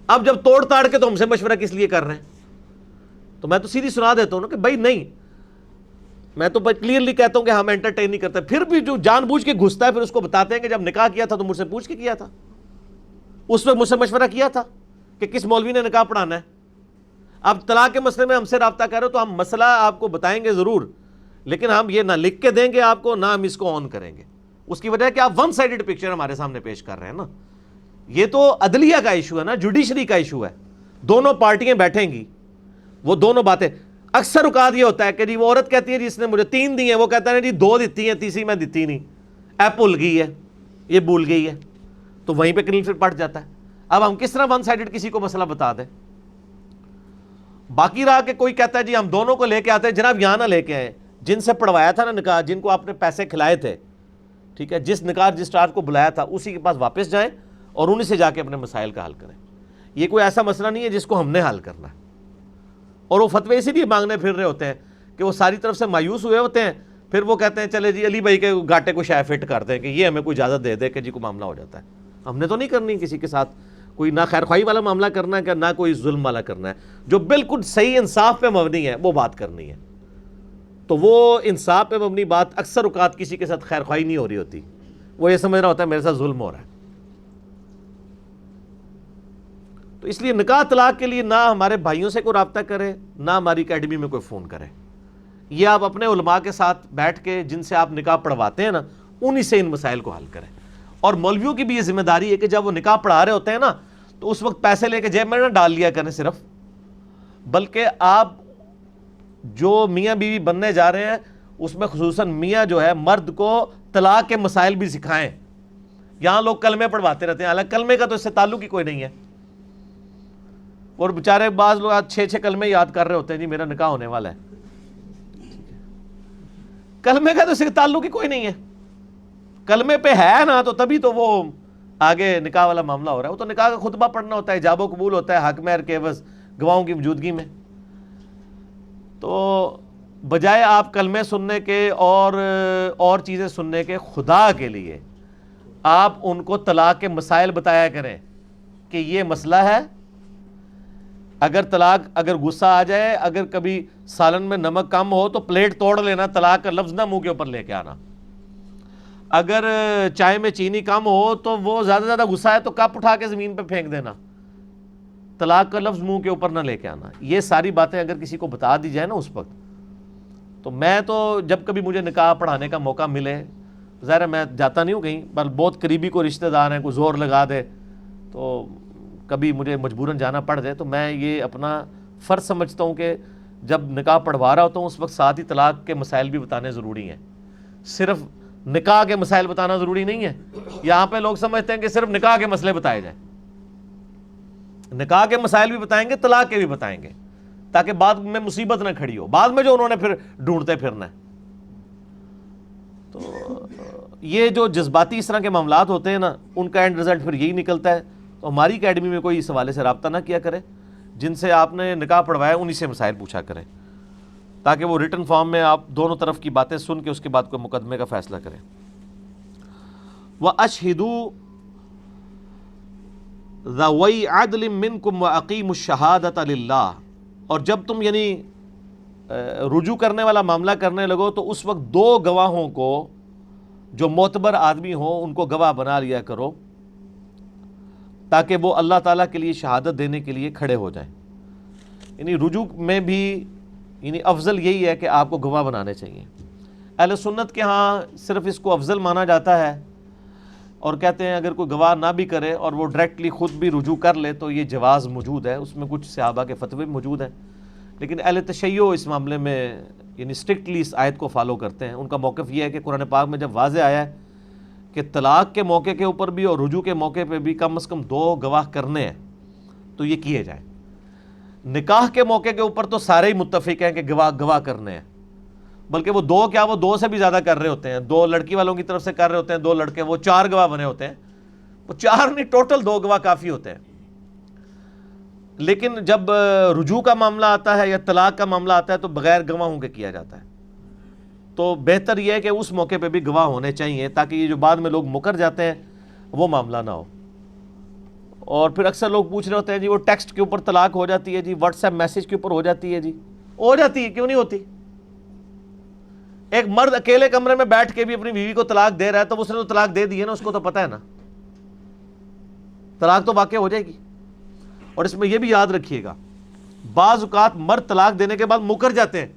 اب جب توڑ تاڑ کے تو ہم سے مشورہ کس لیے کر رہے ہیں؟ تو میں تو سیدھی سنا دیتا ہوں نا کہ بھائی نہیں، میں تو کلیئرلی کہتا ہوں کہ ہم انٹرٹین نہیں کرتے. پھر بھی جو جان بوجھ کے گھستا ہے پھر اس کو بتاتے ہیں کہ جب نکاح کیا تھا تو مجھ سے پوچھ کے کیا تھا، اس وقت مجھ سے مشورہ کیا تھا کہ کس مولوی نے نکاح پڑھانا ہے. اب طلاق کے مسئلے میں ہم سے رابطہ کر رہے ہو تو ہم مسئلہ آپ کو بتائیں گے ضرور، لیکن ہم یہ نہ لکھ کے دیں گے آپ کو، نہ ہم اس کو آن کریں گے. اس کی وجہ ہے کہ آپ ون سائیڈڈ پکچر ہمارے سامنے پیش کر رہے ہیں نا. یہ تو عدلیہ کا ایشو ہے نا، جوڈیشری کا ایشو ہے. دونوں پارٹیاں بیٹھیں گی، وہ دونوں باتیں. اکثر اوقات یہ ہوتا ہے کہ جی وہ عورت کہتی ہے جس نے مجھے 3 دی ہیں، وہ کہتا ہے جی 2 دیتی ہیں، تیسری میں دیتی نہیں، بھول گئی ہے، یہ بھول گئی ہے، تو وہیں پہ کلیل پھر پڑ جاتا ہے. اب ہم کس طرح ون سائیڈڈ کسی کو مسئلہ بتا دیں؟ باقی رہا کہ کوئی کہتا ہے جی ہم دونوں کو لے کے آتے ہیں. جناب یہاں نہ لے کے آئے، جن سے پڑھوایا تھا نا نکاح، جن کو آپ نے پیسے کھلائے تھے، ٹھیک ہے، جس نکاح رجسٹرار کو بلایا تھا اسی کے پاس واپس جائیں اور انہی سے جا کے اپنے مسائل کا حل کریں. یہ کوئی ایسا مسئلہ نہیں ہے جس کو ہم نے حل کرنا ہے. اور وہ فتوے اسی لیے مانگنے پھر رہے ہوتے ہیں کہ وہ ساری طرف سے مایوس ہوئے ہوتے ہیں، پھر وہ کہتے ہیں چلے جی علی بھائی کے گاٹے کو شاید فٹ کر دیں کہ یہ ہمیں کوئی اجازت دے دے کہ جی کو معاملہ ہو جاتا ہے. ہم نے تو نہیں کرنی کسی کے ساتھ کوئی نہ خیر خواہی والا معاملہ کرنا ہے کہ نہ کوئی ظلم والا کرنا ہے. جو بالکل صحیح انصاف پہ مبنی ہے وہ بات کرنی ہے. تو وہ انصاف پہ مبنی بات اکثر اوقات کسی کے ساتھ خیر خواہی نہیں ہو رہی ہوتی، وہ یہ سمجھ رہا ہوتا ہے میرے ساتھ ظلم ہو رہا ہے. تو اس لیے نکاح طلاق کے لیے نہ ہمارے بھائیوں سے کوئی رابطہ کرے، نہ ہماری اکیڈمی میں کوئی فون کرے. یہ آپ اپنے علماء کے ساتھ بیٹھ کے جن سے آپ نکاح پڑھواتے ہیں نا انہی سے ان مسائل کو حل کریں. اور مولویوں کی بھی یہ ذمہ داری ہے کہ جب وہ نکاح پڑھا رہے ہوتے ہیں نا تو اس وقت پیسے لے کے جیب میں نہ ڈال لیا کریں صرف، بلکہ آپ جو میاں بیوی بننے جا رہے ہیں اس میں خصوصاً میاں جو ہے مرد کو طلاق کے مسائل بھی سکھائیں. یہاں لوگ کلمے پڑھواتے رہتے ہیں، حالانکہ کلمے کا تو اس سے تعلق ہی کوئی نہیں ہے. اور بیچارے بعض لوگ 6 کلمے یاد کر رہے ہوتے ہیں جی میرا نکاح ہونے والا ہے. کلمے کا تو اس سے تعلق ہی کوئی نہیں ہے. کلمے پہ ہے نا تو تبھی تو وہ آگے نکاح والا معاملہ ہو رہا ہے. وہ تو نکاح کا خطبہ پڑھنا ہوتا ہے، ایجاب و قبول ہوتا ہے، حق مہر کے عوض گواہوں کی موجودگی میں. تو بجائے آپ کلمے سننے کے اور چیزیں سننے کے، خدا کے لیے آپ ان کو طلاق کے مسائل بتایا کریں کہ یہ مسئلہ ہے. اگر غصہ آ جائے، اگر کبھی سالن میں نمک کم ہو تو پلیٹ توڑ لینا، طلاق کا لفظ نہ منہ کے اوپر لے کے آنا. اگر چائے میں چینی کم ہو تو وہ زیادہ غصہ ہے تو کپ اٹھا کے زمین پہ پھینک دینا، طلاق کا لفظ منہ کے اوپر نہ لے کے آنا. یہ ساری باتیں اگر کسی کو بتا دی جائے نا اس وقت، تو میں تو جب کبھی مجھے نکاح پڑھانے کا موقع ملے، ظاہر ہے میں جاتا نہیں ہوں کہیں، پر بہت قریبی کوئی رشتہ دار ہیں، کوئی زور لگا دے تو کبھی مجھے مجبوراً جانا پڑ جائے، تو میں یہ اپنا فرض سمجھتا ہوں کہ جب نکاح پڑھوا رہا ہوتا ہوں اس وقت ساتھ ہی طلاق کے مسائل بھی بتانے ضروری ہیں. صرف نکاح کے مسائل بتانا ضروری نہیں ہے. یہاں پہ لوگ سمجھتے ہیں کہ صرف نکاح کے مسئلے بتائے جائیں. نکاح کے مسائل بھی بتائیں گے، طلاق کے بھی بتائیں گے. تاکہ بعد میں مصیبت نہ کھڑی ہو، بعد میں جو انہوں نے پھر ڈھونڈتے پھرنا ہے۔ تو یہ جو جذباتی اس طرح کے معاملات ہوتے ہیں نا، ان کا اینڈ رزلٹ پھر یہی نکلتا ہے۔ تو ہماری اکیڈمی میں کوئی اس حوالے سے رابطہ نہ کیا کرے، جن سے آپ نے نکاح پڑھوایا انہی سے مسائل پوچھا کریں، تاکہ وہ ریٹن فارم میں آپ دونوں طرف کی باتیں سن کے اس کے بعد کوئی مقدمے کا فیصلہ کریں۔ وَأَشْهِدُوا ذَوَيْ عَدْلٍ مِّنْكُمْ وَأَقِيمُوا الشَّهَادَةَ لِلَّهِ، اور جب تم یعنی رجوع کرنے والا معاملہ کرنے لگو تو اس وقت دو گواہوں کو جو معتبر آدمی ہوں ان کو گواہ بنا لیا کرو، تاکہ وہ اللہ تعالیٰ کے لیے شہادت دینے کے لیے کھڑے ہو جائیں۔ یعنی رجوع میں بھی یعنی افضل یہی ہے کہ آپ کو گواہ بنانے چاہیے۔ اہل سنت کے ہاں صرف اس کو افضل مانا جاتا ہے اور کہتے ہیں اگر کوئی گواہ نہ بھی کرے اور وہ ڈائریکٹلی خود بھی رجوع کر لے تو یہ جواز موجود ہے، اس میں کچھ صحابہ کے فتوے موجود ہیں، لیکن اہل تشیع اس معاملے میں یعنی اسٹرکٹلی اس آیت کو فالو کرتے ہیں۔ ان کا موقف یہ ہے کہ قرآن پاک میں جب واضح آیا ہے کہ طلاق کے موقع کے اوپر بھی اور رجوع کے موقع پہ بھی کم از کم دو گواہ کرنے ہیں تو یہ کیے جائیں۔ نکاح کے موقع کے اوپر تو سارے ہی متفق ہیں کہ گواہ کرنے ہیں، بلکہ وہ دو کیا وہ دو سے بھی زیادہ کر رہے ہوتے ہیں، دو لڑکی والوں کی طرف سے کر رہے ہوتے ہیں، دو لڑکے، وہ چار گواہ بنے ہوتے ہیں، وہ چار نہیں ٹوٹل دو گواہ کافی ہوتے ہیں۔ لیکن جب رجوع کا معاملہ آتا ہے یا طلاق کا معاملہ آتا ہے تو بغیر گواہوں کے کیا جاتا ہے۔ تو بہتر یہ ہے کہ اس موقع پہ بھی گواہ ہونے چاہیے تاکہ یہ جو بعد میں لوگ مکر جاتے ہیں وہ معاملہ نہ ہو۔ اور پھر اکثر لوگ پوچھ رہے ہوتے ہیں جی وہ ٹیکسٹ کے اوپر طلاق ہو جاتی ہے جی، واٹس ایپ میسج کے اوپر ہو جاتی ہے جی، ہو جاتی ہے، کیوں نہیں ہوتی؟ ایک مرد اکیلے کمرے میں بیٹھ کے بھی اپنی بیوی کو طلاق دے رہا ہے تو اس نے تو طلاق دے دی ہے نا، اس کو تو پتہ ہے نا، طلاق تو واقع ہو جائے گی۔ اور اس میں یہ بھی یاد رکھیے گا، بعض اوقات مرد طلاق دینے کے بعد مکر جاتے ہیں۔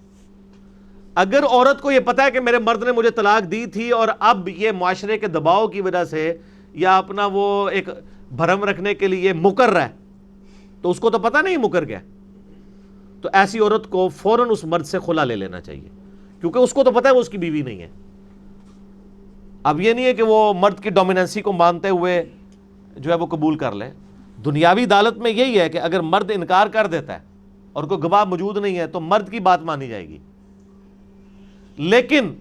اگر عورت کو یہ پتا ہے کہ میرے مرد نے مجھے طلاق دی تھی اور اب یہ معاشرے کے دباؤ کی وجہ سے یا اپنا وہ ایک بھرم رکھنے کے لیے مکر رہا ہے، تو اس کو تو پتہ نہیں مکر گیا، تو ایسی عورت کو فوراً اس مرد سے خلا لے لینا چاہیے، کیونکہ اس کو تو پتہ ہے وہ اس کی بیوی نہیں ہے۔ اب یہ نہیں ہے کہ وہ مرد کی ڈومیننسی کو مانتے ہوئے جو ہے وہ قبول کر لے۔ دنیاوی عدالت میں یہی ہے کہ اگر مرد انکار کر دیتا ہے اور کوئی گواہ موجود نہیں ہے تو مرد کی بات مانی جائے گی، لیکن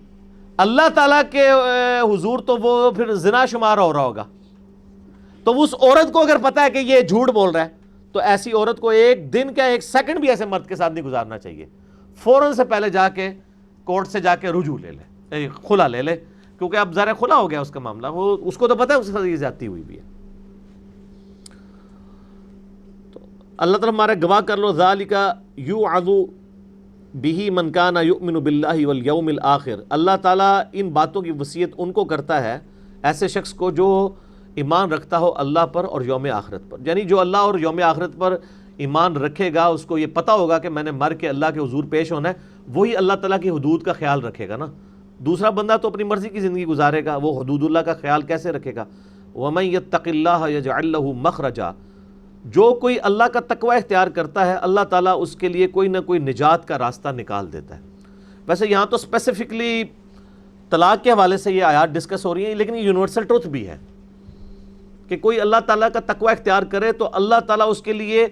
اللہ تعالیٰ کے حضور تو وہ پھر زنا شمار ہو رہا ہوگا۔ تو اس عورت کو اگر پتا ہے کہ یہ جھوٹ بول رہا ہے تو ایسی عورت کو ایک دن کیا ایک سیکنڈ بھی ایسے مرد کے ساتھ نہیں گزارنا چاہیے، فوراً سے پہلے جا کے کورٹ سے جا کے رجوع لے لے، خلا لے لے، کیونکہ اب ظاہر خلا ہو گیا اس کا معاملہ، وہ اس کو تو پتا ہے اس کے ساتھ یہ زیادتی ہوئی بھی ہے۔ تو اللہ تعالیٰ ہمارا گواہ کر لو، ذالک یوعظ بہ من کان یؤمن باللہ والیوم الآخر، اللہ تعالیٰ ان باتوں کی وصیت ان کو کرتا ہے، ایسے شخص کو جو ایمان رکھتا ہو اللہ پر اور یوم آخرت پر، یعنی جو اللہ اور یوم آخرت پر ایمان رکھے گا، اس کو یہ پتہ ہوگا کہ میں نے مر کے اللہ کے حضور پیش ہونا ہے، وہی اللہ تعالیٰ کی حدود کا خیال رکھے گا نا۔ دوسرا بندہ تو اپنی مرضی کی زندگی گزارے گا، وہ حدود اللہ کا خیال کیسے رکھے گا؟ وَمَن يَتَّقِ اللَّهَ يَجْعَل لَّهُ مَخْرَجًا، جو کوئی اللہ کا تقوی اختیار کرتا ہے اللہ تعالیٰ اس کے لیے کوئی نہ کوئی نجات کا راستہ نکال دیتا ہے۔ ویسے یہاں تو اسپیسیفکلی طلاق کے حوالے سے یہ آیات ڈسکس ہو رہی ہیں، لیکن یہ یونیورسل ٹروتھ بھی ہے کہ کوئی اللہ تعالیٰ کا تقوی اختیار کرے تو اللہ تعالیٰ اس کے لیے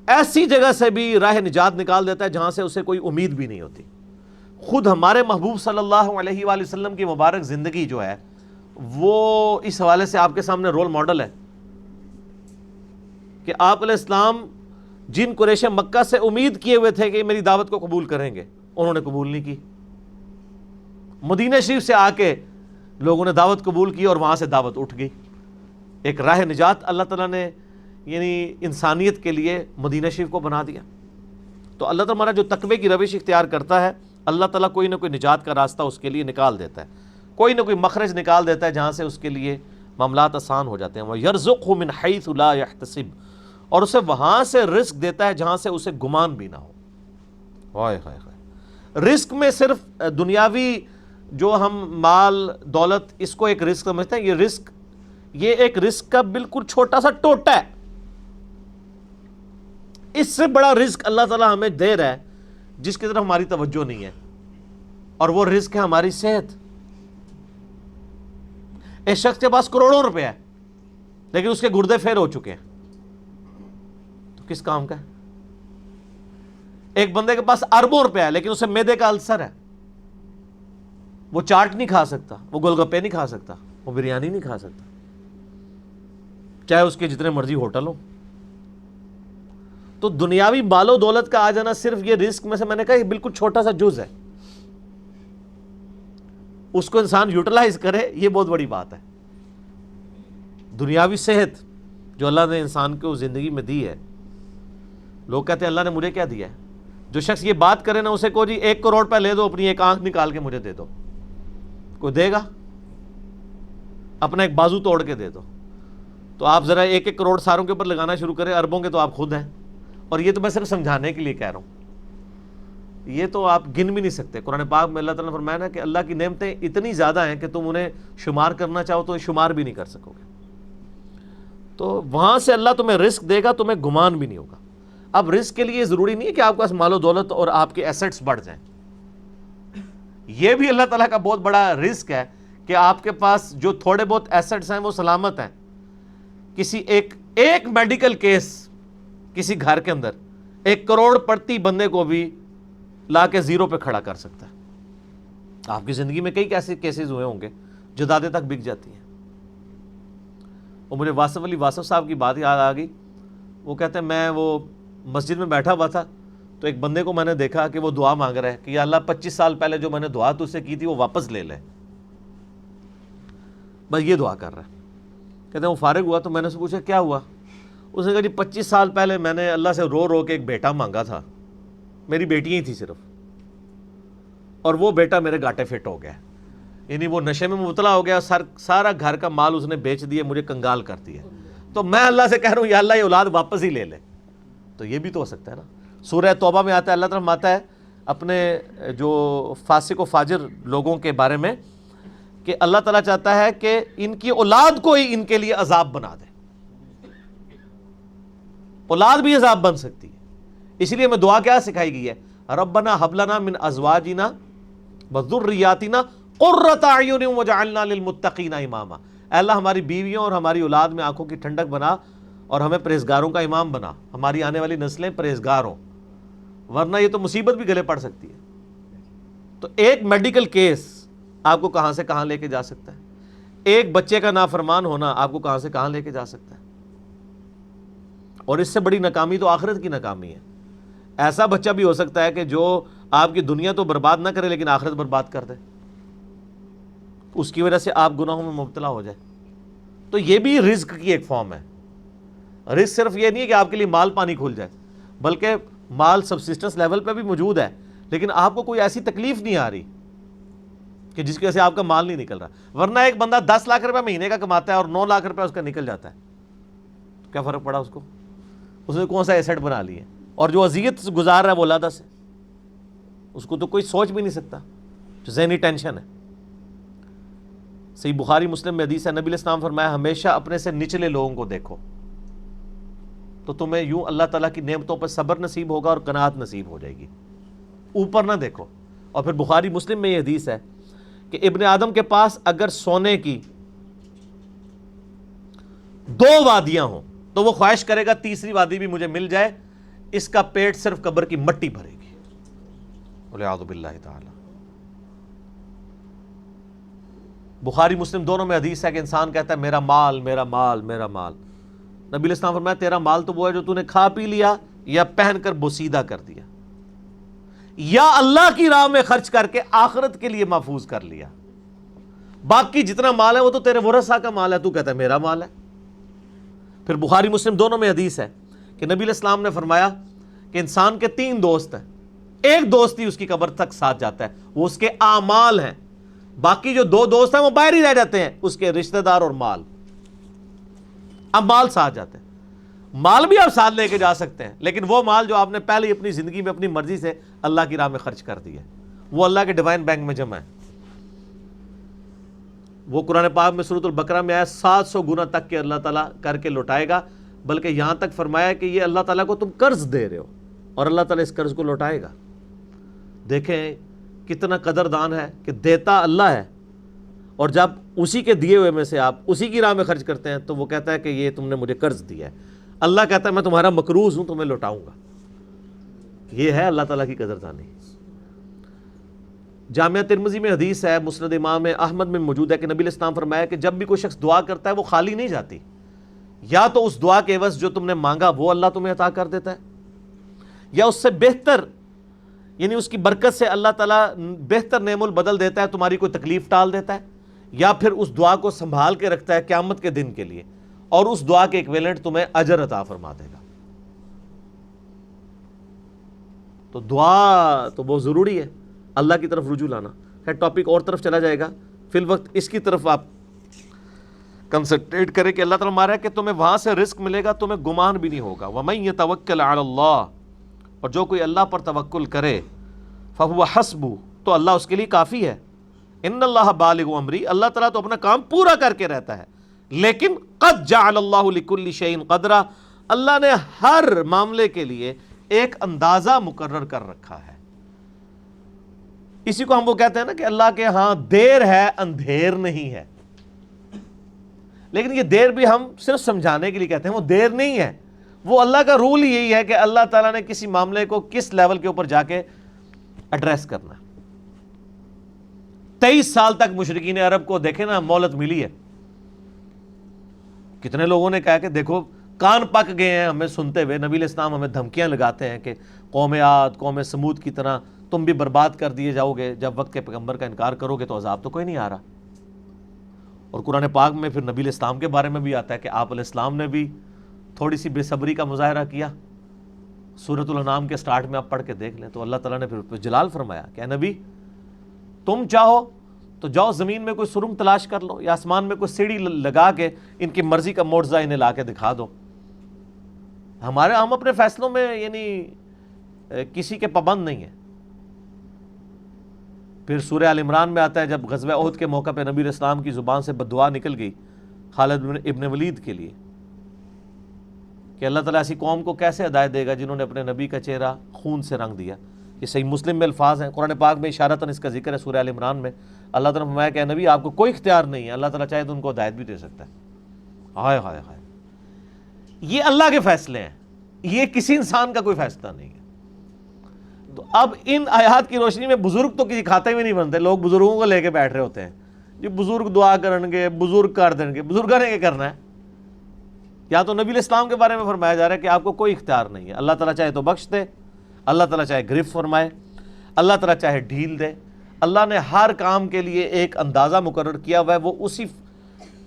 ایسی جگہ سے بھی راہ نجات نکال دیتا ہے جہاں سے اسے کوئی امید بھی نہیں ہوتی۔ خود ہمارے محبوب صلی اللہ علیہ وآلہ وسلم کی مبارک زندگی جو ہے وہ اس حوالے سے آپ کے سامنے رول ماڈل ہے کہ آپ علیہ السلام جن قریش مکہ سے امید کیے ہوئے تھے کہ میری دعوت کو قبول کریں گے، انہوں نے قبول نہیں کی۔ مدینہ شریف سے آ کے لوگوں نے دعوت قبول کی اور وہاں سے دعوت اٹھ گئی۔ ایک راہ نجات اللہ تعالیٰ نے یعنی انسانیت کے لیے مدینہ شریف کو بنا دیا۔ تو اللہ تعالیٰ ہمارا جو تقوی کی روش اختیار کرتا ہے، اللہ تعالیٰ کوئی نہ کوئی نجات کا راستہ اس کے لیے نکال دیتا ہے، کوئی نہ کوئی مخرج نکال دیتا ہے جہاں سے اس کے لیے معاملات آسان ہو جاتے ہیں۔ وَيَرْزُقْهُ مِنْ حَيْثُ لَا يَحْتَسِبُ، اور اسے وہاں سے رزق دیتا ہے جہاں سے اسے گمان بھی نہ ہو۔ ہائے ہائے ہائے، رزق میں صرف دنیاوی جو ہم مال دولت اس کو ایک رزق سمجھتے ہیں، یہ رزق یہ ایک رزق کا بالکل چھوٹا سا ٹوٹا ہے۔ اس سے بڑا رزق اللہ تعالیٰ ہمیں دے رہا ہے جس کی طرف ہماری توجہ نہیں ہے، اور وہ رزق ہے ہماری صحت۔ ایک شخص کے پاس کروڑوں روپے ہے لیکن اس کے گردے فیل ہو چکے ہیں، تو کس کام کا ہے؟ ایک بندے کے پاس اربوں روپے ہے لیکن اسے معدے کا السر ہے، وہ چاٹ نہیں کھا سکتا، وہ گول گپے نہیں کھا سکتا، وہ بریانی نہیں کھا سکتا، چاہے اس کے جتنے مرضی ہوٹل ہوں۔ تو دنیاوی مال و دولت کا آ جانا صرف یہ رزق میں سے میں نے کہا یہ بالکل چھوٹا سا جز ہے، اس کو انسان یوٹیلائز کرے یہ بہت بڑی بات ہے۔ دنیاوی صحت جو اللہ نے انسان کو زندگی میں دی ہے، لوگ کہتے ہیں اللہ نے مجھے کیا دیا ہے؟ جو شخص یہ بات کرے نا اسے کو جی 1 کروڑ روپے لے دو، اپنی ایک آنکھ نکال کے مجھے دے دو، کوئی دے گا؟ اپنا ایک بازو توڑ کے دے دو، تو آپ ذرا 1 کروڑ ساروں کے اوپر لگانا شروع کریں، اربوں کے تو آپ خود ہیں۔ اور یہ تو میں صرف سمجھانے کے لیے کہہ رہا ہوں، یہ تو آپ گن بھی نہیں سکتے۔ قرآن پاک میں اللہ تعالیٰ نے فرمایا نا کہ اللہ کی نعمتیں اتنی زیادہ ہیں کہ تم انہیں شمار کرنا چاہو تو شمار بھی نہیں کر سکو گے۔ تو وہاں سے اللہ تمہیں رزق دے گا، تمہیں گمان بھی نہیں ہوگا۔ اب رزق کے لیے ضروری نہیں ہے کہ آپ کے پاس مال و دولت اور آپ کے ایسٹس بڑھ جائیں، یہ بھی اللہ تعالیٰ کا بہت بڑا رزق ہے کہ آپ کے پاس جو تھوڑے بہت ایسٹس ہیں وہ سلامت ہیں۔ کسی ایک میڈیکل کیس کسی گھر کے اندر 1 کروڑ پڑتی بندے کو بھی لا کے زیرو پہ کھڑا کر سکتا ہے۔ آپ کی زندگی میں کئی ایسے کیسز ہوئے ہوں گے، جدادیں تک بک جاتی ہیں۔ اور مجھے واصف علی واصف صاحب کی بات یاد آ گئی، وہ کہتے ہیں میں وہ مسجد میں بیٹھا ہوا تھا تو ایک بندے کو میں نے دیکھا کہ وہ دعا مانگ رہا ہے کہ یا اللہ 25 سال پہلے جو میں نے دعا تجھ سے کی تھی وہ واپس لے لے، بس یہ دعا کر رہا ہے۔ کہتے ہیں وہ فارغ ہوا تو میں نے اسے پوچھا کیا ہوا؟ اس نے کہا جی 25 سال پہلے میں نے اللہ سے رو رو کے ایک بیٹا مانگا تھا، میری بیٹیاں ہی تھی صرف، اور وہ بیٹا میرے گاٹے فٹ ہو گیا، یعنی وہ نشے میں مبتلا ہو گیا، سارا گھر کا مال اس نے بیچ دیا، مجھے کنگال کر دیا، تو میں اللہ سے کہہ رہا ہوں یا اللہ یہ اولاد واپس ہی لے لے۔ تو یہ بھی تو ہو سکتا ہے نا۔ سورہ توبہ میں آتا ہے، اللہ تعالیٰ آتا ہے اپنے جو فاسق و فاجر لوگوں کے بارے میں کہ اللہ تعالیٰ چاہتا ہے کہ ان کی اولاد کو ہی ان کے لیے عذاب بنا دے، اولاد بھی عذاب بن سکتی ہے۔ اس لیے ہمیں دعا کیا سکھائی گئی ہے؟ ربنا ہب لنا من ازواجنا وذریاتنا قرۃ اعین واجعلنا للمتقین اماما۔ اے اللہ ہماری بیویوں اور ہماری اولاد میں آنکھوں کی ٹھنڈک بنا اور ہمیں پرہیزگاروں کا امام بنا، ہماری آنے والی نسلیں پرہیزگار ہوں، ورنہ یہ تو مصیبت بھی گلے پڑ سکتی ہے۔ تو ایک میڈیکل کیس آپ کو کہاں سے کہاں لے کے جا سکتا ہے، ایک بچے کا نافرمان ہونا آپ کو کہاں سے کہاں لے کے جا سکتا ہے، اور اس سے بڑی ناکامی تو آخرت کی ناکامی ہے۔ ایسا بچہ بھی ہو سکتا ہے کہ جو آپ کی دنیا تو برباد نہ کرے لیکن آخرت برباد کر دے، اس کی وجہ سے آپ گناہوں میں مبتلا ہو جائے۔ تو یہ بھی رزق کی ایک فارم ہے۔ رزق صرف یہ نہیں ہے کہ آپ کے لیے مال پانی کھل جائے، بلکہ مال سبسسٹنس لیول پہ بھی موجود ہے، لیکن آپ کو کوئی ایسی تکلیف نہیں آ رہی کہ جس کی وجہ سے آپ کا مال نہیں نکل رہا۔ ورنہ ایک بندہ 10 لاکھ روپے مہینے کا کماتا ہے اور 9 لاکھ روپے اس کا نکل جاتا ہے، تو کیا فرق پڑا اس کو؟ اس نے کون سا ایسٹ بنا لی ہے؟ اور جو اذیت گزار رہا ہے ولادہ سے، اس کو تو کوئی سوچ بھی نہیں سکتا، جو ذہنی ٹینشن ہے۔ صحیح بخاری مسلم میں حدیث ہے، نبی علیہ السلام فرمایا ہمیشہ اپنے سے نچلے لوگوں کو دیکھو تو تمہیں یوں اللہ تعالیٰ کی نعمتوں پر صبر نصیب ہوگا اور قناعت نصیب ہو جائے گی، اوپر نہ دیکھو۔ اور پھر بخاری مسلم میں یہ حدیث ہے کہ ابن آدم کے پاس اگر سونے کی 2 وادیاں ہوں تو وہ خواہش کرے گا تیسری وادی بھی مجھے مل جائے، اس کا پیٹ صرف قبر کی مٹی بھرے گی، والعیاذ باللہ تعالی۔ بخاری مسلم دونوں میں حدیث ہے کہ انسان کہتا ہے میرا مال میرا مال میرا مال، نبی علیہ السلام فرمایا تیرا مال تو وہ ہے جو تو نے کھا پی لیا یا پہن کر بوسیدہ کر دیا یا اللہ کی راہ میں خرچ کر کے آخرت کے لیے محفوظ کر لیا، باقی جتنا مال ہے وہ تو تیرے ورثہ کا مال ہے، تو کہتا ہے میرا مال ہے۔ پھر بخاری مسلم دونوں میں حدیث ہے کہ نبی علیہ السلام نے فرمایا کہ انسان کے 3 دوست ہیں، ایک دوست ہی اس کی قبر تک ساتھ جاتا ہے، وہ اس کے اعمال ہیں، باقی جو 2 دوست ہیں وہ باہر ہی رہ جاتے ہیں، اس کے رشتہ دار اور مال۔ اب مال ساتھ جاتے ہیں، مال بھی آپ ساتھ لے کے جا سکتے ہیں، لیکن وہ مال جو آپ نے پہلے ہی اپنی زندگی میں اپنی مرضی سے اللہ کی راہ میں خرچ کر دیا ہے، وہ اللہ کے ڈیوائن بینک میں جمع ہے۔ وہ قرآن پاک میں سورۃ البقرہ میں آیا 700 گنا تک کہ اللہ تعالیٰ کر کے لوٹائے گا، بلکہ یہاں تک فرمایا کہ یہ اللہ تعالیٰ کو تم قرض دے رہے ہو اور اللہ تعالیٰ اس قرض کو لوٹائے گا۔ دیکھیں کتنا قدردان ہے کہ دیتا اللہ ہے، اور جب اسی کے دیے ہوئے میں سے آپ اسی کی راہ میں خرچ کرتے ہیں تو وہ کہتا ہے کہ یہ تم نے مجھے قرض دیا ہے۔ اللہ کہتا ہے میں تمہارا مقروض ہوں، تمہیں لوٹاؤں گا۔ یہ ہے اللہ تعالیٰ کی قدردانی۔ جامعہ ترمذی میں حدیث ہے، مسند امام احمد میں موجود ہے کہ نبی علیہ السلام فرمایا کہ جب بھی کوئی شخص دعا کرتا ہے وہ خالی نہیں جاتی، یا تو اس دعا کے عوض جو تم نے مانگا وہ اللہ تمہیں عطا کر دیتا ہے، یا اس سے بہتر یعنی اس کی برکت سے اللہ تعالیٰ بہتر نعم البدل دیتا ہے، تمہاری کوئی تکلیف ٹال دیتا ہے، یا پھر اس دعا کو سنبھال کے رکھتا ہے قیامت کے دن کے لیے، اور اس دعا کے ایکویلنٹ تمہیں اجر عطا فرما دے گا۔ تو دعا تو بہت ضروری ہے، اللہ کی طرف رجوع لانا۔ خیر ٹاپک اور طرف چلا جائے گا، فی الوقت اس کی طرف آپ کنسنٹریٹ کریں کہ اللہ تعالیٰ مارا ہے کہ تمہیں وہاں سے رزق ملے گا، تمہیں گمان بھی نہیں ہوگا۔ وَمَن يَتَوَكَّلْ عَلَى اللَّهِ، اور جو کوئی اللہ پر توکل کرے، فَهُوَ حَسْبُهُ، تو اللہ اس کے لیے کافی ہے۔ إِنَّ اللَّهَ بَالِغُ أَمْرِهِ، اللہ تعالیٰ تو اپنا کام پورا کر کے رہتا ہے، لیکن قَدْ جَعَلَ اللَّهُ لِكُلِّ شَيْءٍ قَدْرًا، اللہ نے ہر معاملے کے لیے ایک اندازہ مقرر کر رکھا ہے۔ اسی کو ہم وہ کہتے ہیں نا کہ اللہ کے ہاں دیر ہے اندھیر نہیں ہے، لیکن یہ دیر بھی ہم صرف سمجھانے کے لیے کہتے ہیں، وہ دیر نہیں ہے، وہ اللہ کا رول ہی یہی ہے کہ اللہ تعالیٰ نے کسی معاملے کو کس لیول کے اوپر جا کے ایڈریس کرنا ہے۔ 23 سال تک مشرکین عرب کو دیکھیں نا مہلت ملی ہے، کتنے لوگوں نے کہا کہ دیکھو کان پک گئے ہیں ہمیں سنتے ہوئے، نبی علیہ السلام ہمیں دھمکیاں لگاتے ہیں کہ قوم عاد قوم سمود کی طرح تم بھی برباد کر دیے جاؤ گے، جب وقت کے پیغمبر کا انکار کرو گے تو عذاب تو کوئی نہیں آ رہا۔ اور قرآن پاک میں پھر نبی علیہ السلام کے بارے میں بھی آتا ہے کہ آپ علیہ السلام نے بھی تھوڑی سی بے صبری کا مظاہرہ کیا۔ سورۃ الانعام کے سٹارٹ میں آپ پڑھ کے دیکھ لیں تو اللہ تعالیٰ نے پھر جلال فرمایا کہ اے نبی تم چاہو تو جاؤ زمین میں کوئی سرنگ تلاش کر لو، یا آسمان میں کوئی سیڑھی لگا کے ان کی مرضی کا معجزہ انہیں لا کے دکھا دو۔ ہم اپنے فیصلوں میں یعنی کسی کے پابند نہیں ہیں۔ پھر سورہ آل عمران میں آتا ہے جب غزوہ احد کے موقع پہ نبی علیہ السلام کی زبان سے بددعا نکل گئی خالد ابن ولید کے لیے کہ اللہ تعالیٰ ایسی قوم کو کیسے ہدایت دے گا جنہوں نے اپنے نبی کا چہرہ خون سے رنگ دیا۔ یہ صحیح مسلم میں الفاظ ہیں، قرآن پاک میں اشارتاً اس کا ذکر ہے۔ سورہ آل عمران میں اللہ تعالیٰ نے فرمایا کہ اے نبی آپ کو کوئی اختیار نہیں ہے، اللہ تعالیٰ چاہے تو ان کو ہدایت بھی دے سکتا ہے۔ ہائے ہائے ہائے، یہ اللہ کے فیصلے ہیں، یہ کسی انسان کا کوئی فیصلہ نہیں ہے۔ تو اب ان آیات کی روشنی میں بزرگ تو کسی کھاتے میں نہیں بنتے، لوگ بزرگوں کو لے کے بیٹھ رہے ہوتے ہیں جی بزرگ دعا کریں گے، بزرگ کر دیں گے، بزرگوں نے کیا کرنا ہے؟ یا تو نبی علیہ السلام کے بارے میں فرمایا جا رہا ہے کہ آپ کو کوئی اختیار نہیں ہے، اللہ تعالیٰ چاہے تو بخش دے، اللہ تعالیٰ چاہے گرفت فرمائے، اللہ تعالیٰ چاہے ڈھیل دے، اللہ نے ہر کام کے لیے ایک اندازہ مقرر کیا ہوا ہے، وہ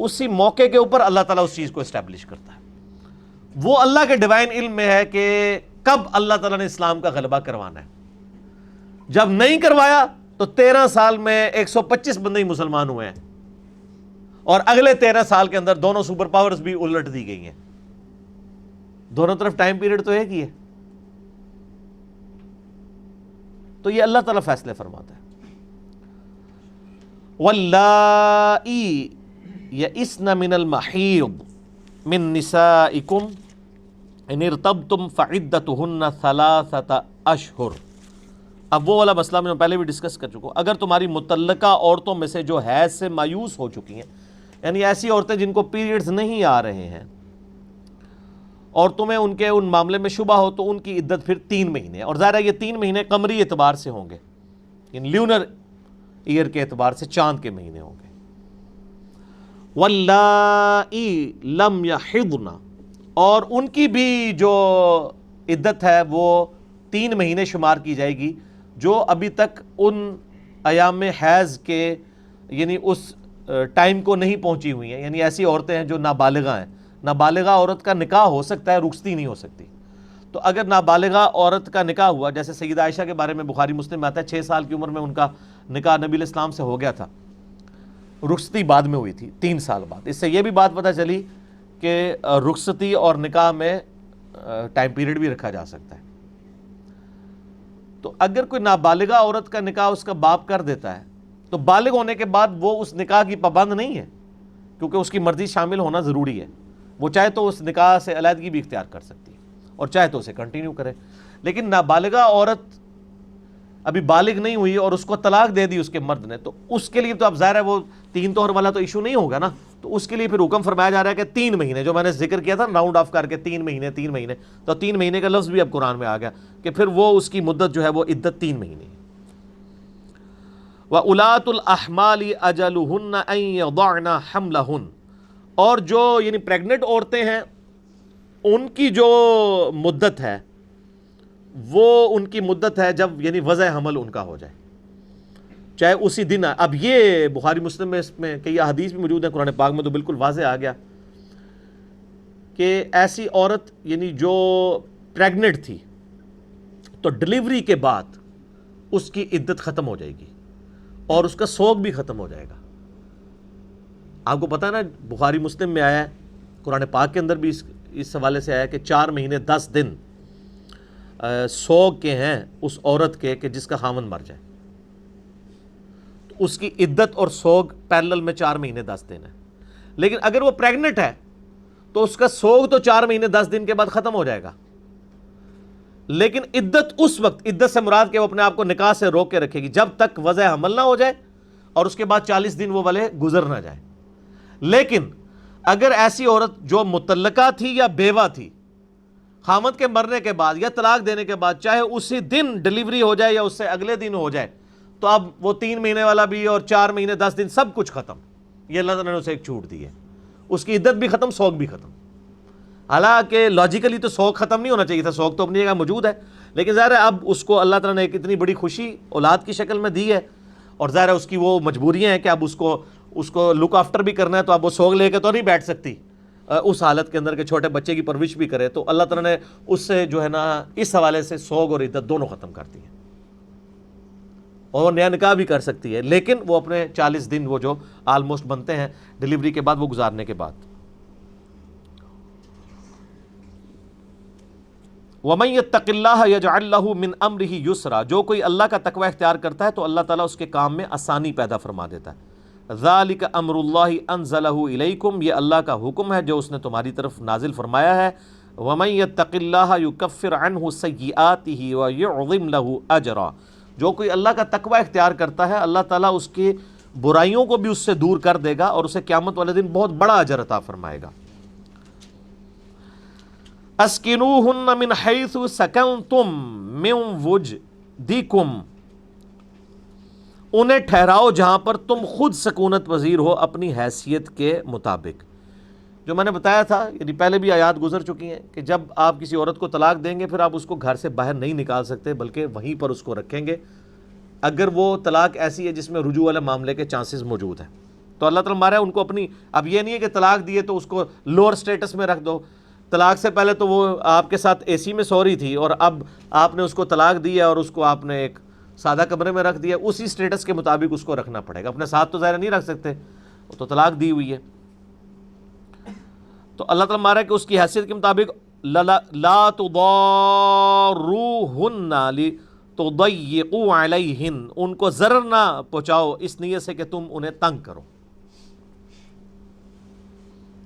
اسی موقع کے اوپر اللہ تعالیٰ اس چیز کو اسٹیبلش کرتا ہے۔ وہ اللہ کے ڈیوائن علم میں ہے کہ کب اللہ تعالیٰ نے اسلام کا غلبہ کروانا ہے۔ جب نہیں کروایا تو 13 سال میں 125 بندے ہی مسلمان ہوئے ہیں، اور اگلے 13 سال کے اندر دونوں سپر پاورز بھی الٹ دی گئی ہیں۔ دونوں طرف ٹائم پیریڈ تو ایک ہی ہے۔ تو یہ اللہ تعالیٰ فیصلے فرماتا ہے۔ واللائی یئسن من المحیض من نسائکم ان ارتبتم فعدتہن 3 اشہر۔ اب وہ والا مسئلہ میں پہلے بھی ڈسکس کر چکا ہوں، اگر تمہاری متعلقہ عورتوں میں سے جو حیض سے مایوس ہو چکی ہیں، یعنی ایسی عورتیں جن کو پیریڈز نہیں آ رہے ہیں، اور تمہیں ان معاملے میں شبہ ہو تو ان کی عدت پھر 3 مہینے، اور ظاہر ہے یہ 3 مہینے قمری اعتبار سے ہوں گے، یعنی لیونر ایئر کے اعتبار سے چاند کے مہینے ہوں گے۔ واللائی لم یحضن، اور ان کی بھی جو عدت ہے وہ 3 مہینے شمار کی جائے گی جو ابھی تک ان ایام حیض کے یعنی اس ٹائم کو نہیں پہنچی ہوئی ہیں، یعنی ایسی عورتیں ہیں جو نابالغہ ہیں۔ نابالغہ عورت کا نکاح ہو سکتا ہے، رخصتی نہیں ہو سکتی۔ تو اگر نابالغہ عورت کا نکاح ہوا، جیسے سیدہ عائشہ کے بارے میں بخاری مسلم میں آتا ہے 6 سال کی عمر میں ان کا نکاح نبی علیہ السلام سے ہو گیا تھا، رخصتی بعد میں ہوئی تھی 3 سال بعد۔ اس سے یہ بھی بات پتہ چلی کہ رخصتی اور نکاح میں ٹائم پیریڈ بھی رکھا جا سکتا ہے۔ تو اگر کوئی نابالغہ عورت کا نکاح اس کا باپ کر دیتا ہے تو بالغ ہونے کے بعد وہ اس نکاح کی پابند نہیں ہے، کیونکہ اس کی مرضی شامل ہونا ضروری ہے۔ وہ چاہے تو اس نکاح سے علیحدگی بھی اختیار کر سکتی ہے اور چاہے تو اسے کنٹینیو کرے۔ لیکن نابالغہ عورت ابھی بالغ نہیں ہوئی اور اس کو طلاق دے دی اس کے مرد نے، تو اس کے لیے تو اب ظاہر ہے وہ 3 طہر والا تو ایشو نہیں ہوگا نا، تو اس کے لیے پھر حکم فرمایا جا رہا ہے کہ 3 مہینے، جو میں نے ذکر کیا تھا راؤنڈ آف کر کے 3 مہینے 3 مہینے، تو 3 مہینے کا لفظ بھی اب قرآن میں آ گیا کہ پھر وہ اس کی مدت جو ہے وہ عدت 3 مہینے ہے۔ وَأُولَاتُ الْأَحْمَالِ أَجَلُهُنَّ أَن يَضَعْنَ حَمْلَهُنَّ، اور جو یعنی پریگننٹ عورتیں ہیں ان کی جو مدت ہے وہ ان کی مدت ہے جب یعنی وضع حمل ان کا ہو جائے، چاہے اسی دن۔ اب یہ بخاری مسلم میں اس میں کئی احادیث بھی موجود ہیں، قرآن پاک میں تو بالکل واضح آ گیا کہ ایسی عورت یعنی جو پریگننٹ تھی تو ڈلیوری کے بعد اس کی عدت ختم ہو جائے گی اور اس کا سوگ بھی ختم ہو جائے گا۔ آپ کو پتہ ہے نا بخاری مسلم میں آیا ہے، قرآن پاک کے اندر بھی اس حوالے سے آیا کہ 4 مہینے 10 دن سوگ کے ہیں اس عورت کے کہ جس کا خاوند مر جائے، تو اس کی عدت اور سوگ پیرلل میں 4 مہینے 10 دن ہے۔ لیکن اگر وہ پریگننٹ ہے تو اس کا سوگ تو 4 مہینے 10 دن کے بعد ختم ہو جائے گا، لیکن عدت اس وقت، عدت سے مراد کہ وہ اپنے آپ کو نکاح سے روک کے رکھے گی جب تک وضع حمل نہ ہو جائے اور اس کے بعد 40 دن وہ والے گزر نہ جائے۔ لیکن اگر ایسی عورت جو مطلقہ تھی یا بیوہ تھی، خامد کے مرنے کے بعد یا طلاق دینے کے بعد چاہے اسی دن ڈلیوری ہو جائے یا اس سے اگلے دن ہو جائے، تو اب وہ 3 مہینے والا بھی اور 4 مہینے 10 دن سب کچھ ختم۔ یہ اللہ تعالیٰ نے اسے ایک چھوٹ دی ہے، اس کی عدت بھی ختم، سوگ بھی ختم۔ حالانکہ لاجیکلی تو سوگ ختم نہیں ہونا چاہیے تھا، سوگ تو اپنی جگہ موجود ہے، لیکن ظاہر ہے اب اس کو اللہ تعالیٰ نے ایک اتنی بڑی خوشی اولاد کی شکل میں دی ہے، اور ظاہر ہے اس کی وہ مجبوریاں ہیں کہ اب اس کو لک آفٹر بھی کرنا ہے، تو اب وہ سوگ لے کے تو نہیں بیٹھ سکتی اس حالت کے اندر کہ چھوٹے بچے کی پرورش بھی کرے، تو اللہ تعالیٰ نے اس سے جو ہے نا اس حوالے سے سوگ اور عدت دونوں ختم کر دی ہے، اور وہ نیا نکاح بھی کر سکتی ہے، لیکن وہ اپنے 40 دن وہ جو آلموسٹ بنتے ہیں ڈلیوری کے بعد وہ گزارنے کے بعد۔ وَمَن يَتَّقِ اللَّهَ يَجْعَل لَّهُ مِنْ أَمْرِهِ يُسْرًا، جو کوئی اللہ کا تقوی اختیار کرتا ہے تو اللہ تعالیٰ اس کے کام میں آسانی پیدا فرما دیتا ہے۔ ذَلِكَ أَمْرُ اللَّهِ أَنزَلَهُ إِلَيْكُمْ، یہ اللہ کا حکم ہے جو اس نے تمہاری طرف نازل فرمایا ہے۔ وَمَن يَتَّقِ اللَّهَ يُكَفِّرْ عَنْهُ سَيِّئَاتِهِ وَيُعْظِمْ لَهُ أَجْرًا، جو کوئی اللہ کا تقوی اختیار کرتا ہے اللہ تعالیٰ اس کی برائیوں کو بھی اس سے دور کر دے گا اور اسے قیامت والے دن بہت بڑا اجر عطا فرمائے گا۔ اسکنوہن من حیث سکنتم من وجدکم، انہیں ٹھہراؤ جہاں پر تم خود سکونت پذیر ہو اپنی حیثیت کے مطابق۔ جو میں نے بتایا تھا یعنی پہلے بھی آیات گزر چکی ہیں کہ جب آپ کسی عورت کو طلاق دیں گے پھر آپ اس کو گھر سے باہر نہیں نکال سکتے بلکہ وہیں پر اس کو رکھیں گے، اگر وہ طلاق ایسی ہے جس میں رجوع والے معاملے کے چانسز موجود ہیں۔ تو اللہ تعالیٰ ہمارا ان کو اپنی، اب یہ نہیں ہے کہ طلاق دیے تو اس کو لوور سٹیٹس میں رکھ دو، طلاق سے پہلے تو وہ آپ کے ساتھ اے سی میں سو رہی تھی اور اب آپ نے اس کو طلاق دی ہے اور اس کو آپ نے ایک سادہ کمرے میں رکھ دیا، اسی سٹیٹس کے مطابق اس کو رکھنا پڑے گا، اپنے ساتھ تو ظاہر نہیں رکھ سکتے، وہ تو طلاق دی ہوئی ہے۔ تو اللہ تعالیٰ مارا کہ اس کی حیثیت کے مطابق لا تضاروہن لتضیقوا علیہن، ان کو ضرر نہ پہنچاؤ اس نیت سے کہ تم انہیں تنگ کرو۔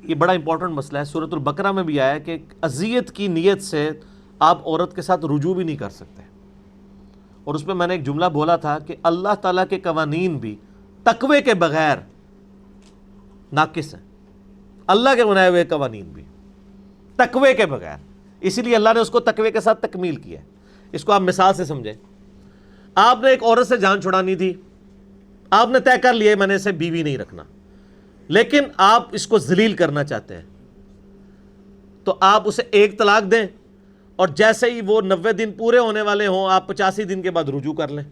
یہ بڑا امپورٹنٹ مسئلہ ہے، سورۃ البقرہ میں بھی آیا ہے کہ اذیت کی نیت سے آپ عورت کے ساتھ رجوع بھی نہیں کر سکتے، اور اس پہ میں نے ایک جملہ بولا تھا کہ اللہ تعالیٰ کے قوانین بھی تقوی کے بغیر ناقص ہیں، اللہ کے بنائے ہوئے قوانین بھی تقوی کے بغیر، اسی لیے اللہ نے اس کو تقوی کے ساتھ تکمیل کیا ہے۔ اس کو آپ مثال سے سمجھیں، آپ نے ایک عورت سے جان چھڑانی تھی، آپ نے طے کر لیا میں نے اسے بیوی نہیں رکھنا، لیکن آپ اس کو ذلیل کرنا چاہتے ہیں، تو آپ اسے ایک طلاق دیں اور جیسے ہی وہ 90 دن پورے ہونے والے ہوں آپ 85 دن کے بعد رجوع کر لیں،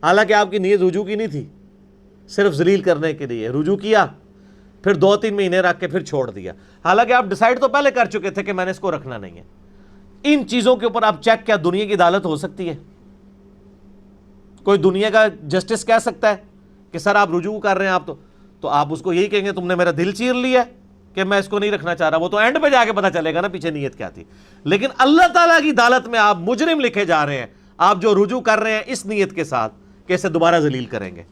حالانکہ آپ کی نیت رجوع کی نہیں تھی، صرف ذلیل کرنے کے لیے رجوع کیا، پھر 2-3 مہینے رکھ کے پھر چھوڑ دیا، حالانکہ آپ ڈیسائیڈ تو پہلے کر چکے تھے کہ میں نے اس کو رکھنا نہیں ہے۔ ان چیزوں کے اوپر آپ چیک، کیا دنیا کی عدالت ہو سکتی ہے؟ کوئی دنیا کا جسٹس کہہ سکتا ہے کہ سر آپ رجوع کر رہے ہیں آپ تو آپ اس کو یہی کہیں گے تم نے میرا دل چیر لیا کہ میں اس کو نہیں رکھنا چاہ رہا، وہ تو اینڈ پہ جا کے پتہ چلے گا نا پیچھے نیت کیا تھی۔ لیکن اللہ تعالیٰ کی عدالت میں آپ مجرم لکھے جا رہے ہیں، آپ جو رجوع کر رہے ہیں اس نیت کے ساتھ کہ اسے دوبارہ ذلیل کریں گے۔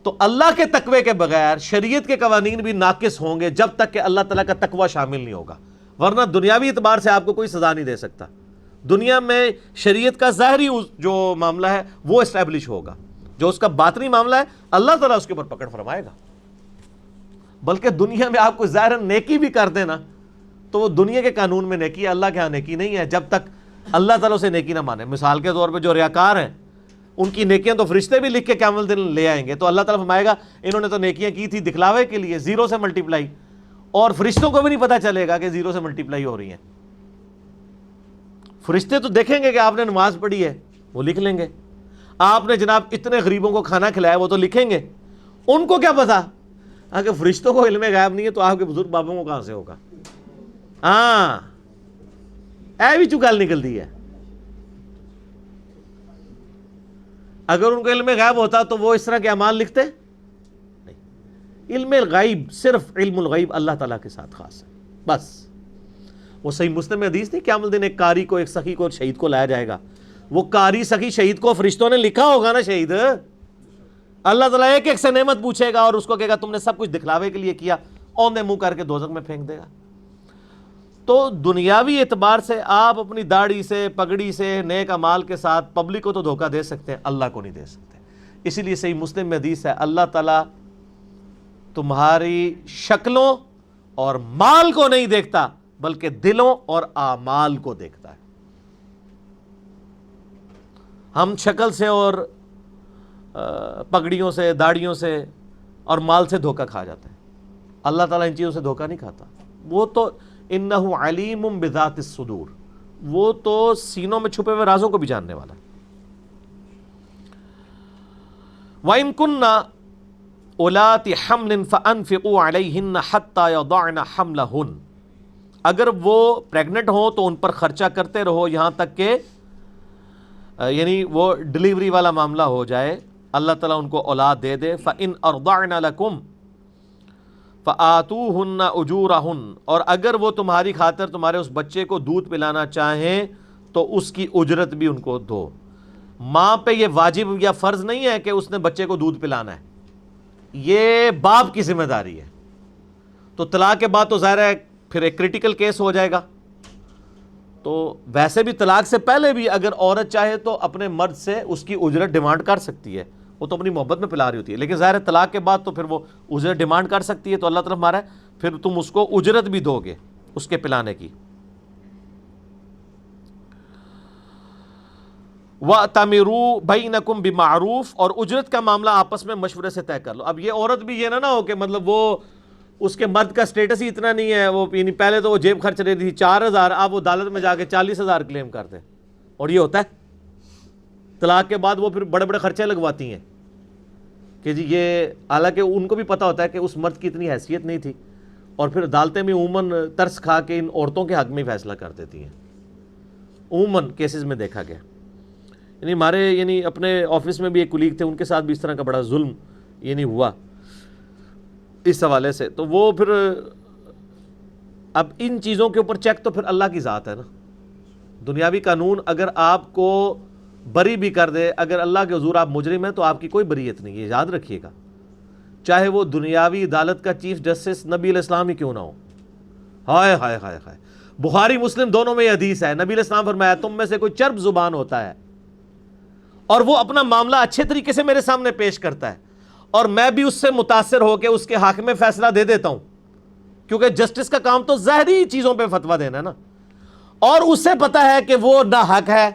تو اللہ کے تقوی کے بغیر شریعت کے قوانین بھی ناقص ہوں گے جب تک کہ اللہ تعالیٰ کا تقوی شامل نہیں ہوگا، ورنہ دنیاوی اعتبار سے آپ کو کوئی سزا نہیں دے سکتا۔ دنیا میں شریعت کا ظاہری جو معاملہ ہے وہ اسٹیبلش ہوگا، جو اس کا باطنی معاملہ ہے اللہ تعالیٰ اس کے اوپر پکڑ فرمائے گا۔ بلکہ دنیا میں آپ کو ظاہر نیکی بھی کر دے نا تو وہ دنیا کے قانون میں نیکی ہے، اللہ کے ہاں نیکی نہیں ہے جب تک اللہ تعالیٰ سے نیکی نہ مانے۔ مثال کے طور پہ جو ریاکار ہیں ان کی نیکیاں تو فرشتے بھی لکھ کے قیامت دن لے آئیں گے، تو اللہ تعالیٰ فرمائے گا انہوں نے تو نیکیاں کی تھی دکھلاوے کے لیے، زیرو سے ملٹیپلائی، اور فرشتوں کو بھی نہیں پتہ چلے گا کہ زیرو سے ملٹیپلائی ہو رہی ہیں۔ فرشتے تو دیکھیں گے کہ آپ نے نماز پڑھی ہے، وہ لکھ لیں گے، آپ نے جناب اتنے غریبوں کو کھانا کھلایا وہ تو لکھیں گے۔ ان کو کیا پتا؟ اگر فرشتوں کو علم غیب نہیں ہے تو آپ کے بزرگ بابوں کو کہاں سے ہوگا؟ ہاں اے بھی چکال نکلتی ہے۔ اگر ان کو علم غیب ہوتا تو وہ اس طرح کے اعمال لکھتے نہیں۔ علم الغیب صرف علم الغیب اللہ تعالیٰ کے ساتھ خاص ہے بس۔ وہ صحیح مسلم میں حدیث نہیں، قیامت دن ایک قاری کو، ایک سخی کو، شہید کو لایا جائے گا، وہ قاری سخی شہید کو فرشتوں نے لکھا ہوگا نا شہید، اللہ تعالیٰ ایک ایک سے نعمت پوچھے گا اور اس کو کہے گا تم نے سب کچھ دکھلاوے کے لیے کیا، اوندے منہ کر کے دوزخ میں پھینک دے گا۔ تو دنیاوی اعتبار سے آپ اپنی داڑھی سے، پگڑی سے، نیک اعمال کے ساتھ پبلک کو تو دھوکہ دے سکتے ہیں، اللہ کو نہیں دے سکتے۔ اسی لیے صحیح مسلم میں حدیث ہے اللہ تعالیٰ تمہاری شکلوں اور مال کو نہیں دیکھتا بلکہ دلوں اور اعمال کو دیکھتا ہے۔ ہم شکل سے اور پگڑیوں سے، داڑھیوں سے اور مال سے دھوکہ کھا جاتے ہیں، اللہ تعالیٰ ان چیزوں سے دھوکہ نہیں کھاتا۔ وہ تو انہ علیم بذات الصدور، وہ تو سینوں میں چھپے ہوئے رازوں کو بھی جاننے والا ہے۔ وَإِن كُنَّ أُولَاتِ حَمْلٍ فَأَنفِقُوا عَلَيْهِنَّ حَتَّى يَضَعْنَ حَمْلَهُنَّ، اگر وہ پریگننٹ ہوں تو ان پر خرچہ کرتے رہو یہاں تک کہ یعنی وہ ڈلیوری والا معاملہ ہو جائے، اللہ تعالیٰ ان کو اولاد دے دے۔ فَإِنْ أَرْضَعْنَ لَكُمْ فَآتُوهُنَّ أُجُورَهُنَّ، اور اگر وہ تمہاری خاطر تمہارے اس بچے کو دودھ پلانا چاہیں تو اس کی اجرت بھی ان کو دو۔ ماں پہ یہ واجب یا فرض نہیں ہے کہ اس نے بچے کو دودھ پلانا ہے، یہ باپ کی ذمہ داری ہے۔ تو طلاق کے بعد تو ظاہر ہے پھر ایک کریٹیکل کیس ہو جائے گا، تو ویسے بھی طلاق سے پہلے بھی اگر عورت چاہے تو اپنے مرد سے اس کی اجرت ڈیمانڈ کر سکتی ہے، وہ تو اپنی محبت میں پلا رہی ہوتی ہے، لیکن ظاہر ہے طلاق کے بعد تو پھر وہ اجرت ڈیمانڈ کر سکتی ہے، تو اللہ تعالیٰ ہمارا ہے پھر تم اس کو اجرت بھی دو گے اس کے پلانے کی۔ وَأْتَمِرُوا بَيْنَكُمْ بِمَعْرُوفٍ، اور اجرت کا معاملہ آپس میں مشورے سے طے کر لو۔ اب یہ عورت بھی یہ نہ ہو کہ مطلب وہ اس کے مرد کا سٹیٹس ہی اتنا نہیں ہے، وہ یعنی پہلے تو وہ جیب خرچ رہی تھی 4000، اب وہ عدالت میں جا کے 40000 کلیم کرتے ہیں، اور یہ ہوتا ہے طلاق کے بعد وہ پھر بڑے بڑے خرچے لگواتی ہیں کہ جی یہ، حالانکہ ان کو بھی پتہ ہوتا ہے کہ اس مرد کی اتنی حیثیت نہیں تھی، اور پھر عدالتیں بھی عموماً ترس کھا کے ان عورتوں کے حق میں ہی فیصلہ کر دیتی ہیں، عموماً کیسز میں دیکھا گیا۔ یعنی ہمارے یعنی اپنے آفس میں بھی ایک کولیگ تھے، ان کے ساتھ بھی اس طرح کا بڑا ظلم یعنی ہوا اس حوالے سے۔ تو وہ پھر اب ان چیزوں کے اوپر چیک تو پھر اللہ کی ذات ہے نا، دنیاوی قانون اگر آپ کو بری بھی کر دے، اگر اللہ کے حضور آپ مجرم ہیں تو آپ کی کوئی بریت نہیں ہے، یاد رکھیے گا، چاہے وہ دنیاوی عدالت کا چیف جسٹس نبی علیہ السلام ہی کیوں نہ ہو۔ ہائے ہائے ہائے ہائے، بخاری مسلم دونوں میں یہ حدیث ہے، نبی علیہ السلام فرمایا تم میں سے کوئی چرب زبان ہوتا ہے اور وہ اپنا معاملہ اچھے طریقے سے میرے سامنے پیش کرتا ہے، اور میں بھی اس سے متاثر ہو کے اس کے حق میں فیصلہ دے دیتا ہوں، کیونکہ جسٹس کا کام تو ظاہری چیزوں پہ فتویٰ دینا ہے نا، اور اسے پتا ہے کہ وہ ناحق ہے،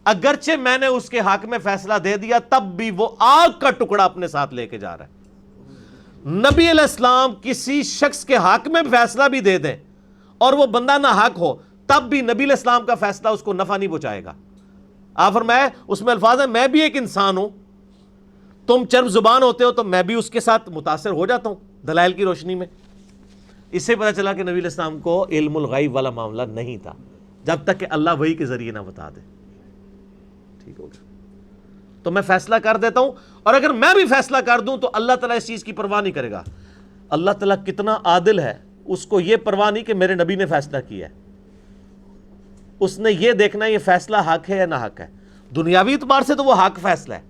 اگرچہ میں نے اس کے حق میں فیصلہ دے دیا تب بھی وہ آگ کا ٹکڑا اپنے ساتھ لے کے جا رہا ہے۔ نبی علیہ السلام کسی شخص کے حق میں فیصلہ بھی دے دیں اور وہ بندہ ناحق ہو، تب بھی نبی علیہ السلام کا فیصلہ اس کو نفع نہیں پہنچائے گا۔ آپ فرمائے اس میں الفاظ ہیں میں بھی ایک انسان ہوں، تم چرب زبان ہوتے ہو تو میں بھی اس کے ساتھ متاثر ہو جاتا ہوں دلائل کی روشنی میں۔ اس سے پتہ چلا کہ نبی علیہ السلام کو علم الغیب والا معاملہ نہیں تھا جب تک کہ اللہ وحی کے ذریعے نہ بتا دے۔ ٹھیک ہو گیا، تو میں فیصلہ کر دیتا ہوں، اور اگر میں بھی فیصلہ کر دوں تو اللہ تعالیٰ اس چیز کی پرواہ نہیں کرے گا۔ اللہ تعالیٰ کتنا عادل ہے، اس کو یہ پرواہ نہیں کہ میرے نبی نے فیصلہ کیا ہے، اس نے یہ دیکھنا ہے یہ فیصلہ حق ہے یا نہ حق ہے۔ دنیاوی اعتبار سے تو وہ حق فیصلہ ہے،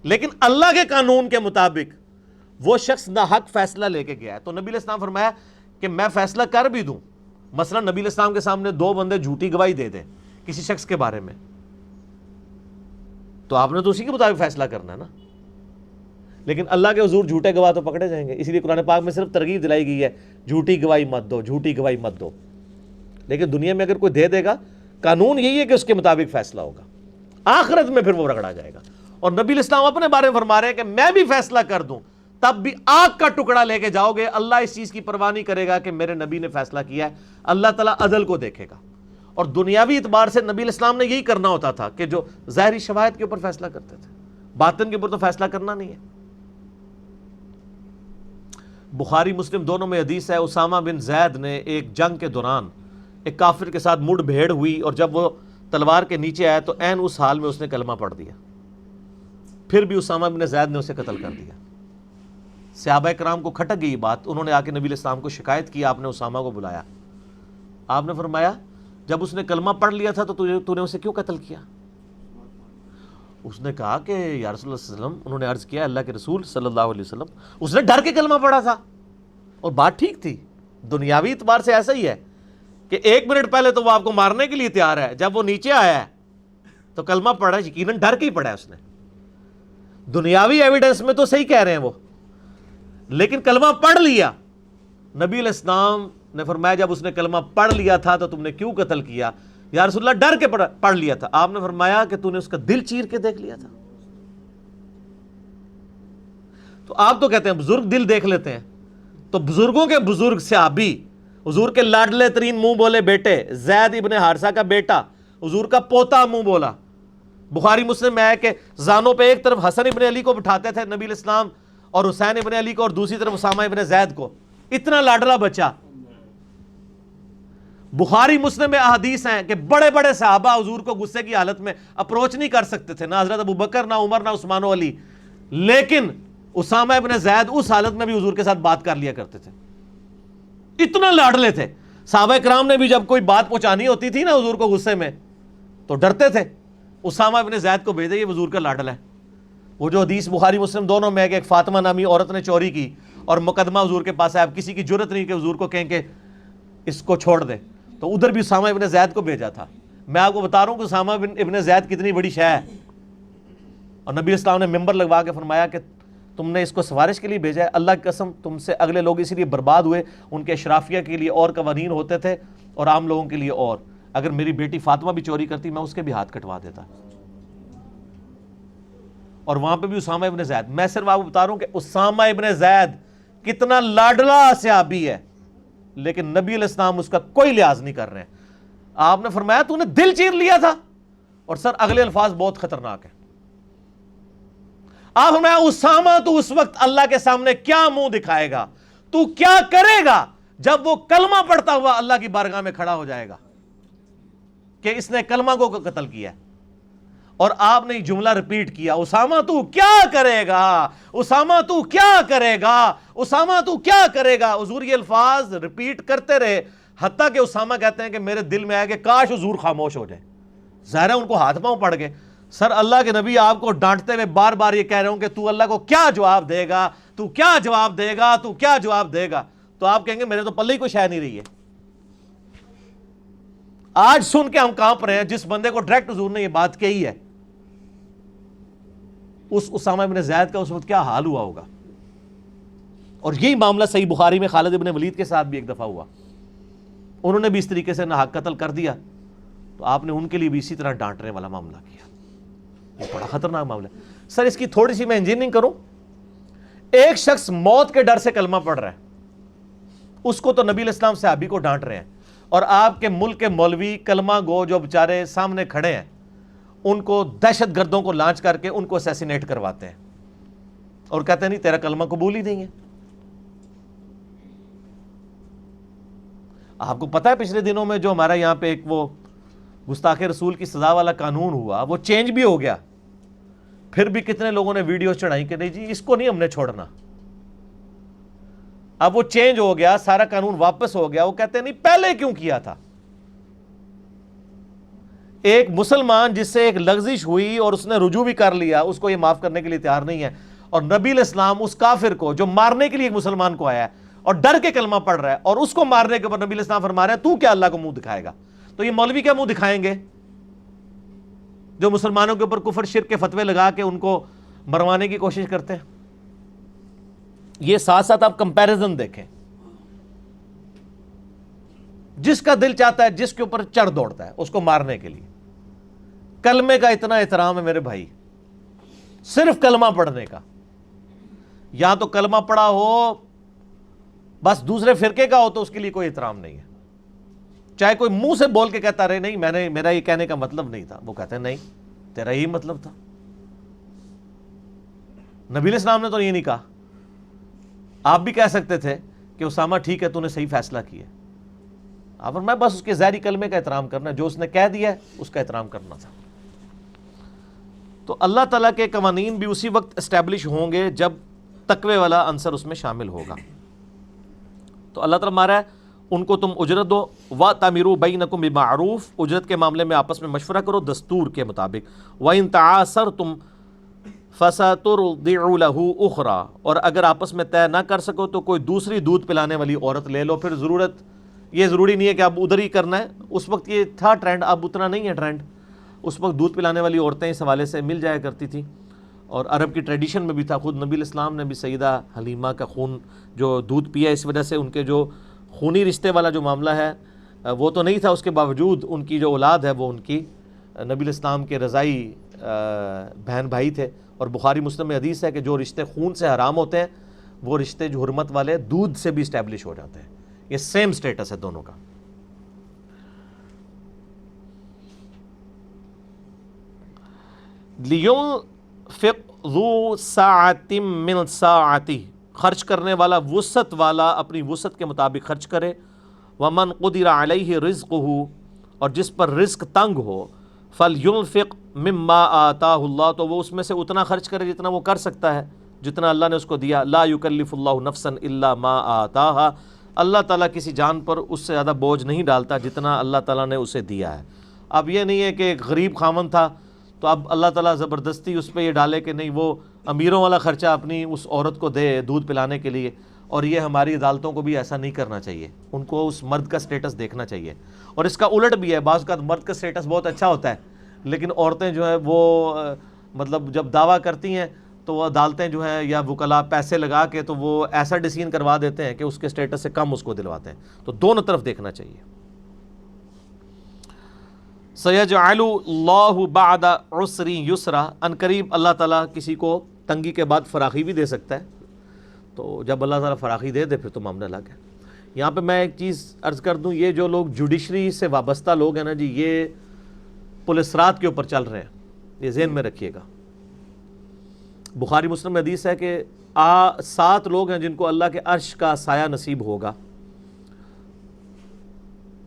لیکن اللہ کے قانون کے مطابق وہ شخص ناحق فیصلہ لے کے گیا ہے، تو نبی علیہ السلام فرمایا کہ میں فیصلہ کر بھی دوں، مثلا نبی علیہ السلام کے سامنے دو بندے جھوٹی گواہی دے دیں کسی شخص کے بارے میں، تو آپ نے تو اسی کے مطابق فیصلہ کرنا ہے نا۔ لیکن اللہ کے حضور جھوٹے گواہ تو پکڑے جائیں گے. اسی لیے قرآن پاک میں صرف ترغیب دلائی گئی ہے جھوٹی گواہی مت دو, جھوٹی گواہی مت دو. لیکن دنیا میں اگر کوئی دے دے گا, قانون یہی ہے کہ اس کے مطابق فیصلہ ہوگا, آخرت میں پھر وہ رگڑا جائے گا. اور نبی علیہ السلام اپنے بارے میں فرما رہے ہیں کہ میں بھی فیصلہ کر دوں تب بھی آگ کا ٹکڑا لے کے جاؤ گے, اللہ اس چیز کی پرواہ نہیں کرے گا کہ میرے نبی نے فیصلہ کیا ہے. اللہ تعالیٰ عدل کو دیکھے گا. اور دنیاوی اعتبار سے نبی علیہ السلام نے یہی کرنا ہوتا تھا کہ جو ظاہری شواہد کے اوپر فیصلہ کرتے تھے, باطن کے اوپر تو فیصلہ کرنا نہیں ہے. بخاری مسلم دونوں میں حدیث ہے, اسامہ بن زید نے ایک جنگ کے دوران ایک کافر کے ساتھ مڑ بھیڑ ہوئی, اور جب وہ تلوار کے نیچے آیا تو عین اس حال میں اس نے کلمہ پڑھ دیا. پھر بھی اسامہ بن زید نے اسے قتل کر دیا. صحابہ کرام کو کھٹک گئی بات, انہوں نے آ کے نبی علیہ السلام کو شکایت کی, آپ نے اسامہ کو بلایا. آپ نے فرمایا جب اس نے کلمہ پڑھ لیا تھا تو تو نے اسے کیوں قتل کیا؟ اس نے کہا کہ یا رسول اللہ صلی اللہ علیہ وسلم, انہوں نے عرض کیا اللہ کے رسول صلی اللہ علیہ وسلم, اس نے ڈر کے کلمہ پڑھا تھا. اور بات ٹھیک تھی, دنیاوی اعتبار سے ایسا ہی ہے کہ 1 منٹ پہلے تو وہ آپ کو مارنے کے لیے تیار ہے, جب وہ نیچے آیا ہے تو کلمہ پڑھا, یقیناً ڈر کے ہی پڑھا ہے اس نے. دنیاوی ایویڈنس میں تو صحیح کہہ رہے ہیں وہ, لیکن کلمہ پڑھ لیا. نبی علیہ السلام نے فرمایا جب اس نے کلمہ پڑھ لیا تھا تو تم نے کیوں قتل کیا؟ یا رسول اللہ ڈر کے پڑھ لیا تھا. آپ نے فرمایا کہ تو نے اس کا دل چیر کے دیکھ لیا تھا. تو آپ تو کہتے ہیں بزرگ دل دیکھ لیتے ہیں, تو بزرگوں کے بزرگ صحابی, حضور کے لاڈلے ترین منہ بولے بیٹے زید ابن حارثہ کا بیٹا, حضور کا پوتا منہ بولا. بخاری مسلم میں ہے کہ زانوں پہ ایک طرف حسن ابن علی کو بٹھاتے تھے نبی علیہ السلام, اور حسین ابن علی کو, اور دوسری طرف اسامہ ابن زید کو. اتنا لاڈلا بچہ. بخاری مسلم میں احادیث ہیں کہ بڑے بڑے صحابہ حضور کو غصے کی حالت میں اپروچ نہیں کر سکتے تھے, نہ حضرت ابو بکر, نہ عمر, نہ عثمان و علی, لیکن اسامہ ابن زید اس حالت میں بھی حضور کے ساتھ بات کر لیا کرتے تھے. اتنا لاڈلے تھے. صحابہ کرام نے بھی جب کوئی بات پہنچانی ہوتی تھی نا حضور کو غصے میں تو ڈرتے تھے, اسامہ ابن زید کو بھیجے, یہ حضور کا لاڈلا ہے. وہ جو حدیث بخاری مسلم دونوں میں ہے کہ ایک فاطمہ نامی عورت نے چوری کی اور مقدمہ حضور کے پاس ہے, اب کسی کی جرت نہیں کہ حضور کو کہیں کہ اس کو چھوڑ دے, تو ادھر بھی اسامہ ابن زید کو بھیجا تھا. میں آپ کو بتا رہا ہوں کہ اسامہ ابن زید کتنی بڑی شے ہے. اور نبی اسلام نے ممبر لگوا کے فرمایا کہ تم نے اس کو سفارش کے لیے بھیجا ہے, اللہ کی قسم تم سے اگلے لوگ اسی لیے برباد ہوئے, ان کے اشرافیہ کے لیے اور قوانین ہوتے تھے اور عام لوگوں کے لیے اور. اگر میری بیٹی فاطمہ بھی چوری کرتی میں اس کے بھی ہاتھ کٹوا دیتا. اور وہاں پہ بھی اسامہ ابن زید. میں صرف آپ کو بتا رہا ہوں کہ اسامہ ابن زید کتنا لاڈلا صحابی ہے, لیکن نبی علیہ السلام اس کا کوئی لحاظ نہیں کر رہے ہیں. آپ نے فرمایا تو نے دل چیر لیا تھا, اور سر اگلے الفاظ بہت خطرناک ہیں. آپ فرمایا اسامہ تو اس وقت اللہ کے سامنے کیا منہ دکھائے گا, تو کیا کرے گا جب وہ کلمہ پڑھتا ہوا اللہ کی بارگاہ میں کھڑا ہو جائے گا کہ اس نے کلمہ کو قتل کیا ہے. اور آپ نے یہ جملہ ریپیٹ کیا, اسامہ تو کیا کرے گا, اسامہ تو کیا کرے گا, اسامہ تو کیا کرے گا. حضور یہ الفاظ ریپیٹ کرتے رہے, حتیٰ کہ اسامہ کہتے ہیں کہ میرے دل میں آیا کہ کاش حضور خاموش ہو جائے. ظاہر ہے ان کو ہاتھ پاؤں پڑ گئے. سر اللہ کے نبی آپ کو ڈانٹتے ہوئے بار بار یہ کہہ رہے ہوں کہ تو اللہ کو کیا جواب دے گا, تو کیا جواب دے گا, تو کیا جواب دے گا, تو آپ کہیں گے میرے تو پلے ہی کوئی شے نہیں رہی ہے. آج سن کے ہم کانپ رہے ہیں, جس بندے کو ڈائریکٹ حضور نے یہ بات کہی ہے, اس اسامہ ابن زید کا اس وقت کیا حال ہوا ہوگا. اور یہی معاملہ صحیح بخاری میں خالد ابن ولید کے ساتھ بھی ایک دفعہ ہوا. انہوں نے بھی اس طریقے سے ناحق قتل کر دیا, تو آپ نے ان کے لیے بھی اسی طرح ڈانٹنے والا معاملہ کیا. یہ بڑا خطرناک معاملہ ہے. سر اس کی تھوڑی سی میں انجینئرنگ کروں. ایک شخص موت کے ڈر سے کلمہ پڑھ رہا ہے, اس کو تو نبی علیہ السلام صحابی کو ڈانٹ رہے ہیں, اور آپ کے ملک کے مولوی کلمہ گو جو بیچارے سامنے کھڑے ہیں ان کو دہشت گردوں کو لانچ کر کے ان کو اسیسینیٹ کرواتے ہیں, اور کہتے ہیں نہیں تیرا کلمہ قبول ہی نہیں ہے. آپ کو پتہ ہے پچھلے دنوں میں جو ہمارا یہاں پہ ایک وہ گستاخ رسول کی سزا والا قانون ہوا, وہ چینج بھی ہو گیا. پھر بھی کتنے لوگوں نے ویڈیو چڑھائی کہ نہیں جی اس کو نہیں ہم نے چھوڑنا. اب وہ چینج ہو گیا, سارا قانون واپس ہو گیا. وہ کہتے ہیں نہیں پہلے کیوں کیا تھا. ایک مسلمان جس سے ایک لغزش ہوئی اور اس نے رجوع بھی کر لیا, اس کو یہ معاف کرنے کے لیے تیار نہیں ہے, اور نبی علیہ السلام اس کافر کو جو مارنے کے لیے ایک مسلمان کو آیا ہے اور ڈر کے کلمہ پڑھ رہا ہے, اور اس کو مارنے کے اوپر نبی علیہ السلام فرما رہے ہیں تو کیا اللہ کو منہ دکھائے گا. تو یہ مولوی کیا منہ دکھائیں گے جو مسلمانوں کے اوپر کفر شرک کے فتوے لگا کے ان کو مروانے کی کوشش کرتے ہیں. یہ ساتھ ساتھ آپ کمپیریزن دیکھیں، جس کا دل چاہتا ہے جس کے اوپر چڑھ دوڑتا ہے اس کو مارنے کے لیے. کلمے کا اتنا احترام ہے میرے بھائی، صرف کلمہ پڑھنے کا. یا تو کلمہ پڑھا ہو بس دوسرے فرقے کا ہو تو اس کے لیے کوئی احترام نہیں ہے. چاہے کوئی منہ سے بول کے کہتا رہے نہیں میرا یہ کہنے کا مطلب نہیں تھا، وہ کہتے ہیں نہیں تیرا یہی مطلب تھا. نبی علیہ السلام نے تو یہ نہیں کہا. آپ بھی کہہ سکتے تھے کہ اسامہ ٹھیک ہے تو نے صحیح فیصلہ کیا. آپ میں بس اس کے ظاہری کلمے کا احترام کرنا، جو اس نے کہہ دیا ہے اس کا احترام کرنا تھا. تو اللہ تعالیٰ کے قوانین بھی اسی وقت اسٹیبلش ہوں گے جب تقوی والا عنصر اس میں شامل ہوگا. تو اللہ تعالیٰ مارا ہے ان کو تم اجرت دو. وَأْتَمِرُوا بَيْنَكُمْ بِمَعْرُوفٍ، اجرت کے معاملے میں آپس میں مشورہ کرو دستور کے مطابق. وَإِن تَعَاثَرْتُمْ فَسَتُرْضِعُ لَهُ أُخْرَى، اور اگر آپس میں طے نہ کر سکو تو کوئی دوسری دودھ پلانے والی عورت لے لو. پھر ضرورت یہ ضروری نہیں ہے کہ اب ادھر ہی کرنا ہے. اس وقت یہ تھا ٹرینڈ، اب اتنا نہیں ہے ٹرینڈ. اس وقت دودھ پلانے والی عورتیں اس حوالے سے مل جایا کرتی تھیں، اور عرب کی ٹریڈیشن میں بھی تھا. خود نبی علیہ السلام نے بھی سیدہ حلیمہ کا خون جو دودھ پیا، اس وجہ سے ان کے جو خونی رشتے والا جو معاملہ ہے وہ تو نہیں تھا، اس کے باوجود ان کی جو اولاد ہے وہ ان کی نبی علیہ السلام کے رضائی بہن بھائی تھے. اور بخاری مسلم میں حدیث ہے کہ جو رشتے خون سے حرام ہوتے ہیں وہ رشتے جو حرمت والے دودھ سے بھی اسٹیبلش ہو جاتے ہیں. یہ سیم سٹیٹس ہے دونوں کا. لِيُنْفِقْ ذُو سَاعَةٍ مِّنْ سَاعَتِهِ، خرچ کرنے والا وسعت والا اپنی وسعت کے مطابق خرچ کرے. وَمَنْ قُدِرَ عَلَيْهِ رِزْقُهُ، اور جس پر رزق تنگ ہو، فَلْيُنْفِقْ مِمَّا آتَاهُ اللَّهُ، تو وہ اس میں سے اتنا خرچ کرے جتنا وہ کر سکتا ہے، جتنا اللہ نے اس کو دیا. لَا يُكَلِّفُ اللَّهُ نَفْسًا إِلَّا مَا آتَاهَا، اللہ تعالیٰ کسی جان پر اس سے زیادہ بوجھ نہیں ڈالتا جتنا اللہ تعالیٰ نے اسے دیا ہے. اب یہ نہیں ہے کہ ایک غریب خاوند تھا تو اب اللہ تعالیٰ زبردستی اس پہ یہ ڈالے کہ نہیں وہ امیروں والا خرچہ اپنی اس عورت کو دے دودھ پلانے کے لیے. اور یہ ہماری عدالتوں کو بھی ایسا نہیں کرنا چاہیے، ان کو اس مرد کا سٹیٹس دیکھنا چاہیے. اور اس کا الٹ بھی ہے، بعض کا مرد کا سٹیٹس بہت اچھا ہوتا ہے لیکن عورتیں جو ہے وہ مطلب جب دعویٰ کرتی ہیں تو وہ عدالتیں جو ہیں یا وکلاء پیسے لگا کے تو وہ ایسا ڈیسیژن کروا دیتے ہیں کہ اس کے سٹیٹس سے کم اس کو دلواتے ہیں. تو دونوں طرف دیکھنا چاہیے. سَيَجْعَلُ اللَّهُ بَعْدَ عُسْرٍ يُسْرًا، ان قریب اللہ تعالیٰ کسی کو تنگی کے بعد فراخی بھی دے سکتا ہے. تو جب اللہ تعالیٰ فراخی دے دے پھر تو معاملہ الگ ہے. یہاں پہ میں ایک چیز عرض کر دوں، یہ جو لوگ جوڈیشری سے وابستہ لوگ ہیں نا جی، یہ پولیس رات کے اوپر چل رہے ہیں، یہ ذہن میں رکھیے گا. بخاری مسلم میں حدیث ہے کہ 7 لوگ ہیں جن کو اللہ کے عرش کا سایہ نصیب ہوگا.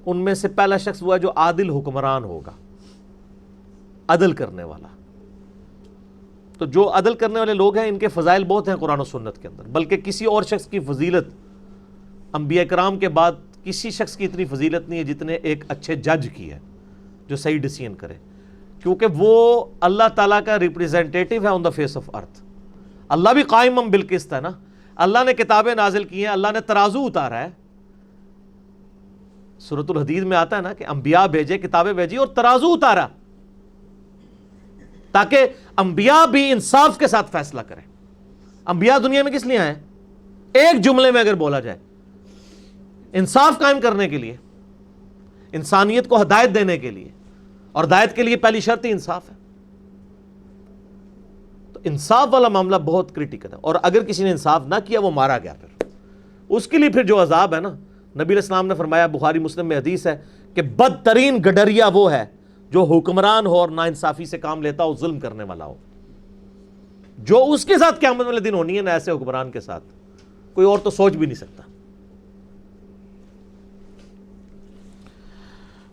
ان میں سے پہلا شخص وہ ہے جو عادل حکمران ہوگا، عدل کرنے والا. تو جو عدل کرنے والے لوگ ہیں ان کے فضائل بہت ہیں قرآن و سنت کے اندر، بلکہ کسی اور شخص کی فضیلت انبیاء کرام کے بعد کسی شخص کی اتنی فضیلت نہیں ہے جتنے ایک اچھے جج کی ہے جو صحیح ڈیسیژن کرے، کیونکہ وہ اللہ تعالیٰ کا ریپریزنٹیٹیو ہے آن دا فیس آف ارتھ. اللہ بھی قائم بالقسط ہے نا. اللہ نے کتابیں نازل کی ہیں، اللہ نے ترازو اتارا ہے. سورۃ الحدید میں آتا ہے نا کہ انبیاء بھیجے، کتابیں بھیجی اور ترازو اتارا تاکہ انبیاء بھی انصاف کے ساتھ فیصلہ کریں. انبیاء دنیا میں کس لیے آئے؟ ایک جملے میں اگر بولا جائے، انصاف قائم کرنے کے لیے، انسانیت کو ہدایت دینے کے لیے، اور ہدایت کے لیے پہلی شرط ہی انصاف ہے. تو انصاف والا معاملہ بہت کریٹیکل ہے، اور اگر کسی نے انصاف نہ کیا وہ مارا گیا، پھر اس کے لیے پھر جو عذاب ہے نا، نبی علیہ السلام نے فرمایا، بخاری مسلم میں حدیث ہے کہ بدترین گڈریا وہ ہے جو حکمران ہو اور ناانصافی سے کام لیتا ہو، ظلم کرنے والا ہو. جو اس کے ساتھ قیامت والے دن ہونی ہے نا، ایسے حکمران کے ساتھ کوئی اور تو سوچ بھی نہیں سکتا.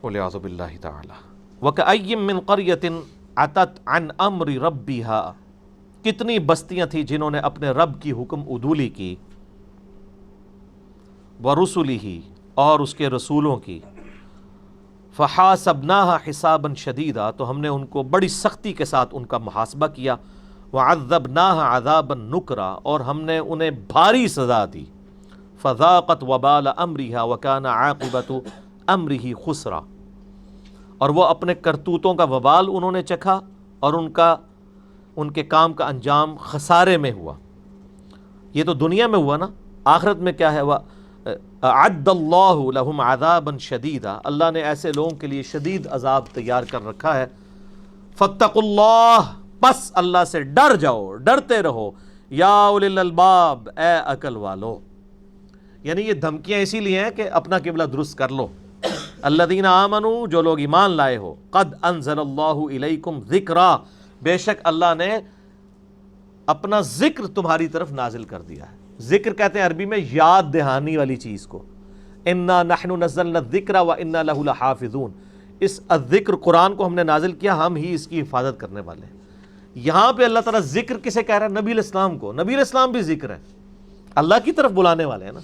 وَلِعَاذُ بِاللَّهِ تَعَالَى. وَكَأَيٍّ مِّن قَرْيَةٍ عَتَتْ عَنْ أَمْرِ رَبِّهَا، کتنی بستیاں تھیں جنہوں نے اپنے رب کی حکم عدولی کی، وَرُسُلِهِ، اور اس کے رسولوں کی، فَحَاسَبْنَاهَا حِسَابًا شَدِيدًا، تو ہم نے ان کو بڑی سختی کے ساتھ ان کا محاسبہ کیا. وَعَذَّبْنَاهَا عَذَابًا نُكْرًا، اور ہم نے انہیں بھاری سزا دی. فَذَاقَتْ وَبَالَ أَمْرِهَا وَكَانَ عَاقِبَةُ أَمْرِهِ خُسْرًا، اور وہ اپنے کرتوتوں کا وبال انہوں نے چکھا اور ان کے کام کا انجام خسارے میں ہوا. یہ تو دنیا میں ہوا نا، آخرت میں کیا ہے؟ اعد اللہ لہم عذابا شدیدا، اللہ نے ایسے لوگوں کے لیے شدید عذاب تیار کر رکھا ہے۔ فاتقوا اللہ، پس اللہ سے ڈر جاؤ، ڈرتے رہو، یا اولی الالباب، اے عقل والو۔ یعنی یہ دھمکیاں اسی لیے ہیں کہ اپنا قبلہ درست کر لو۔ الذین آمنوا، جو لوگ ایمان لائے ہو، قد انزل اللہ الیکم ذکرا، بے شک اللہ نے اپنا ذکر تمہاری طرف نازل کر دیا ہے۔ ذکر کہتے ہیں عربی میں یاد دہانی والی چیز کو۔ انا نحن نزلنا الذکر وانا لہ لحافظون، اس الذکر قرآن کو ہم نے نازل کیا، ہم ہی اس کی حفاظت کرنے والے ہیں۔ یہاں پہ اللہ تعالیٰ ذکر کسے کہہ رہا ہے؟ نبی علیہ السلام کو۔ نبی علیہ السلام بھی ذکر ہے، اللہ کی طرف بلانے والے ہیں نا۔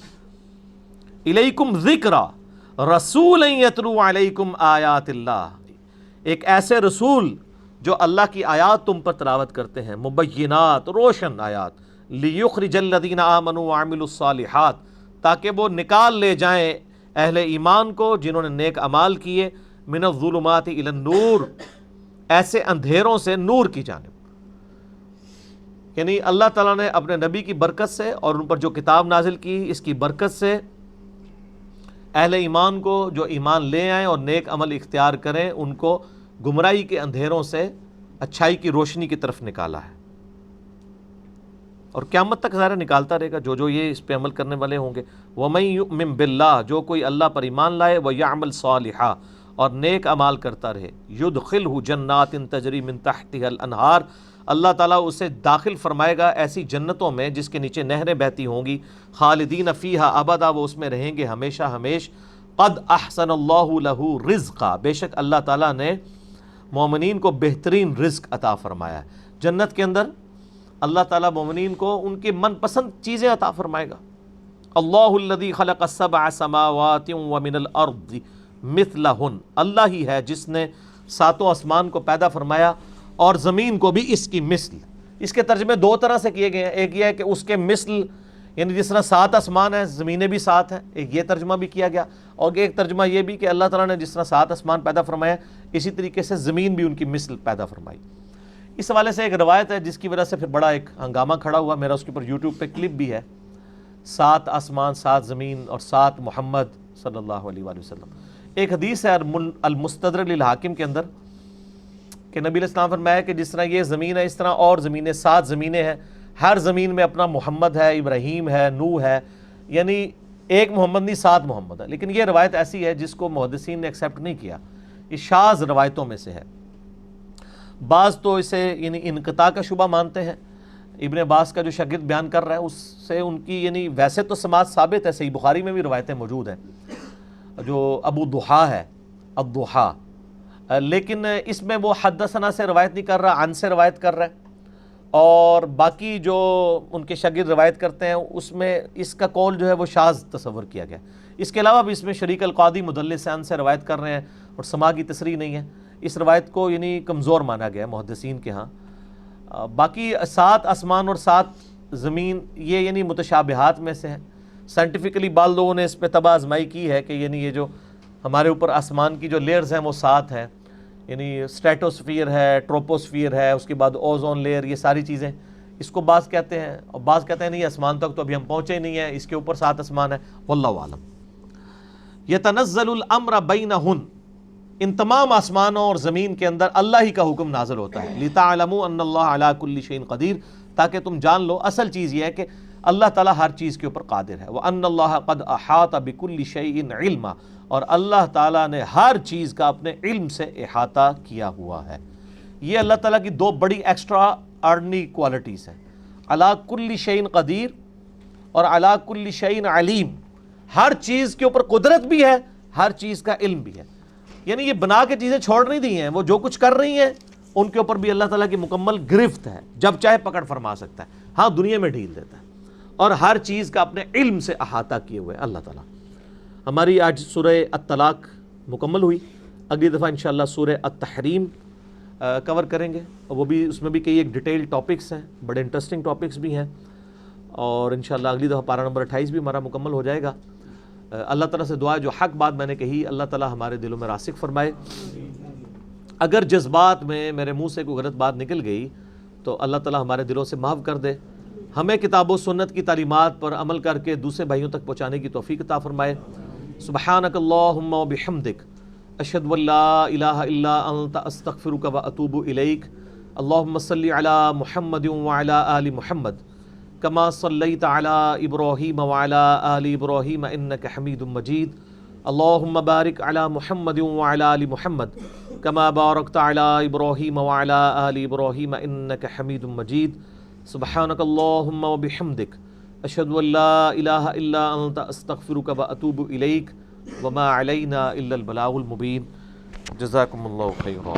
الیکم ذکرا رسولا یتلو علیکم آیات اللہ، ایک ایسے رسول جو اللہ کی آیات تم پر تلاوت کرتے ہیں، مبینات، روشن آیات، لیخرج الذین آمنوا وعملوا الصالحات، تاکہ وہ نکال لے جائیں اہل ایمان کو جنہوں نے نیک اعمال کیے، من الظلمات الی النور، ایسے اندھیروں سے نور کی جانب۔ یعنی اللہ تعالیٰ نے اپنے نبی کی برکت سے اور ان پر جو کتاب نازل کی اس کی برکت سے اہل ایمان کو جو ایمان لے آئیں اور نیک عمل اختیار کریں، ان کو گمراہی کے اندھیروں سے اچھائی کی روشنی کی طرف نکالا ہے، اور قیامت تک ظاہر نکالتا رہے گا جو یہ اس پہ عمل کرنے والے ہوں گے۔ وَمَن يُؤْمِن بِاللَّهِ، جو کوئی اللہ پر ایمان لائے، وَيَعْمَلْ صَالِحًا، اور نیک اعمال کرتا رہے، يُدْخِلْهُ جَنَّاتٍ تَجْرِي مِن تَحْتِهَا الْأَنْهَارُ، اللہ تعالیٰ اسے داخل فرمائے گا ایسی جنتوں میں جس کے نیچے نہریں بہتی ہوں گی، خالدین فیہا ابدا، وہ اس میں رہیں گے ہمیشہ ہمیش۔ قد احسن اللہ لہ رزقا، بے شک اللہ تعالیٰ نے مومنین کو بہترین رزق عطا فرمایا ہے۔ جنت کے اندر اللہ تعالیٰ مومنین کو ان کی من پسند چیزیں عطا فرمائے گا۔ اللہ الذی خلق السبع سماوات ومن الارض مثلہن، اللہ ہی ہے جس نے ساتوں آسمان کو پیدا فرمایا اور زمین کو بھی اس کی مثل۔ اس کے ترجمے دو طرح سے کیے گئے ہیں، ایک یہ ہے کہ اس کے مثل، یعنی جس طرح 7 آسمان ہیں زمینیں بھی 7 ہیں، ایک یہ ترجمہ بھی کیا گیا، اور ایک ترجمہ یہ بھی کہ اللہ تعالیٰ نے جس طرح 7 آسمان پیدا فرمایا اسی طریقے سے زمین بھی ان کی مثل پیدا فرمائی۔ اس حوالے سے ایک روایت ہے جس کی وجہ سے پھر بڑا ایک ہنگامہ کھڑا ہوا، میرا اس کے اوپر یوٹیوب پہ کلپ بھی ہے، 7 آسمان 7 زمین اور 7 محمد صلی اللہ علیہ وآلہ وسلم۔ ایک حدیث ہے المستدرک للحاکم کے اندر کہ نبی علیہ السلام فرمایا کہ جس طرح یہ زمین ہے اس طرح اور زمینیں 7 زمینیں ہیں، ہر زمین میں اپنا محمد ہے، ابراہیم ہے، نوح ہے، یعنی ایک محمد نہیں 7 محمد ہے۔ لیکن یہ روایت ایسی ہے جس کو محدثین نے ایکسیپٹ نہیں کیا، یہ شاذ روایتوں میں سے ہے۔ بعض تو اسے یعنی انقطاع کا شبہ مانتے ہیں، ابن عباس کا جو شاگرد بیان کر رہا ہے اس سے ان کی یعنی ویسے تو سماعت ثابت ہے، صحیح بخاری میں بھی روایتیں موجود ہیں، جو ابو ضحیٰ ہے، الضحیٰ، لیکن اس میں وہ حدثنا سے روایت نہیں کر رہا، عن سے روایت کر رہا ہے، اور باقی جو ان کے شاگرد روایت کرتے ہیں اس میں اس کا قول جو ہے وہ شاذ تصور کیا گیا۔ اس کے علاوہ بھی اس میں شریک القاضی مدلس عن سے روایت کر رہے ہیں اور سماع کی تصریح نہیں ہے، اس روایت کو یعنی کمزور مانا گیا ہے محدثین کے ہاں۔ باقی 7 آسمان اور 7 زمین یہ یعنی متشابہات میں سے ہیں۔ سائنٹیفکلی بعض لوگوں نے اس پہ طبع آزمائی کی ہے کہ یعنی یہ جو ہمارے اوپر آسمان کی جو لیئرز ہیں وہ 7 ہیں، یعنی اسٹریٹوسفیئر ہے، ٹروپوسفیئر ہے، اس کے بعد اوزون لیئر، یہ ساری چیزیں اس کو بعض کہتے ہیں، اور بعض کہتے ہیں نہیں آسمان تک تو ابھی ہم پہنچے ہی نہیں ہیں، اس کے اوپر 7 آسمان ہے، واللہ اعلم۔ یتنزل الامر بینہن، ان تمام آسمانوں اور زمین کے اندر اللہ ہی کا حکم نازل ہوتا ہے، لتعلموا ان اللہ علی کل شیء قدیر، تاکہ تم جان لو اصل چیز یہ ہے کہ اللہ تعالیٰ ہر چیز کے اوپر قادر ہے، وان اللہ قد احاط بکل شیء علما، اور اللہ تعالیٰ نے ہر چیز کا اپنے علم سے احاطہ کیا ہوا ہے۔ یہ اللہ تعالیٰ کی 2 بڑی ایکسٹرا آرڈنری کوالٹیز ہیں، علی کل شیء قدیر اور علی کل شیء علیم، ہر چیز کے اوپر قدرت بھی ہے، ہر چیز کا علم بھی ہے۔ یعنی یہ بنا کے چیزیں چھوڑ نہیں دی ہیں، وہ جو کچھ کر رہی ہیں ان کے اوپر بھی اللہ تعالیٰ کی مکمل گرفت ہے، جب چاہے پکڑ فرما سکتا ہے، ہاں دنیا میں ڈھیل دیتا ہے، اور ہر چیز کا اپنے علم سے احاطہ کیے ہوئے اللہ تعالیٰ۔ ہماری آج سورہ الطلاق مکمل ہوئی، اگلی دفعہ انشاءاللہ سورہ التحریم کور کریں گے، اور وہ بھی اس میں بھی کئی ایک ڈیٹیل ٹاپکس ہیں، بڑے انٹرسٹنگ ٹاپکس بھی ہیں، اور انشاءاللہ اگلی دفعہ پارہ نمبر 28 بھی ہمارا مکمل ہو جائے گا۔ اللہ تعالیٰ سے دعا ہے جو حق بات میں نے کہی اللہ تعالیٰ ہمارے دلوں میں راسخ فرمائے، اگر جذبات میں میرے منہ سے کوئی غلط بات نکل گئی تو اللہ تعالیٰ ہمارے دلوں سے معاف کر دے، ہمیں کتاب و سنت کی تعلیمات پر عمل کر کے دوسرے بھائیوں تک پہنچانے کی توفیق عطا فرمائے۔ سبحانک اللہم و بحمدک، اشہد ان لا الہ الا انت، استغفرک و اتوب الیک۔ اللہم صلی علی محمد وعلی آل محمد کما صلیت علی ابراہیم وعلی آل ابراہیم انک حمید مجید۔ اللہم بارک علی محمد وعلی آل محمد کما بارکت علی ابراہیم وعلی آل ابراہیم انک حمید مجید۔ سبحانک اللہم و بحمدک، اشہد ان لا الہ الا انت، استغفرک و اتوب الیک، وما علینا الا البلاغ المبین۔ جزاکم اللہ خیرا۔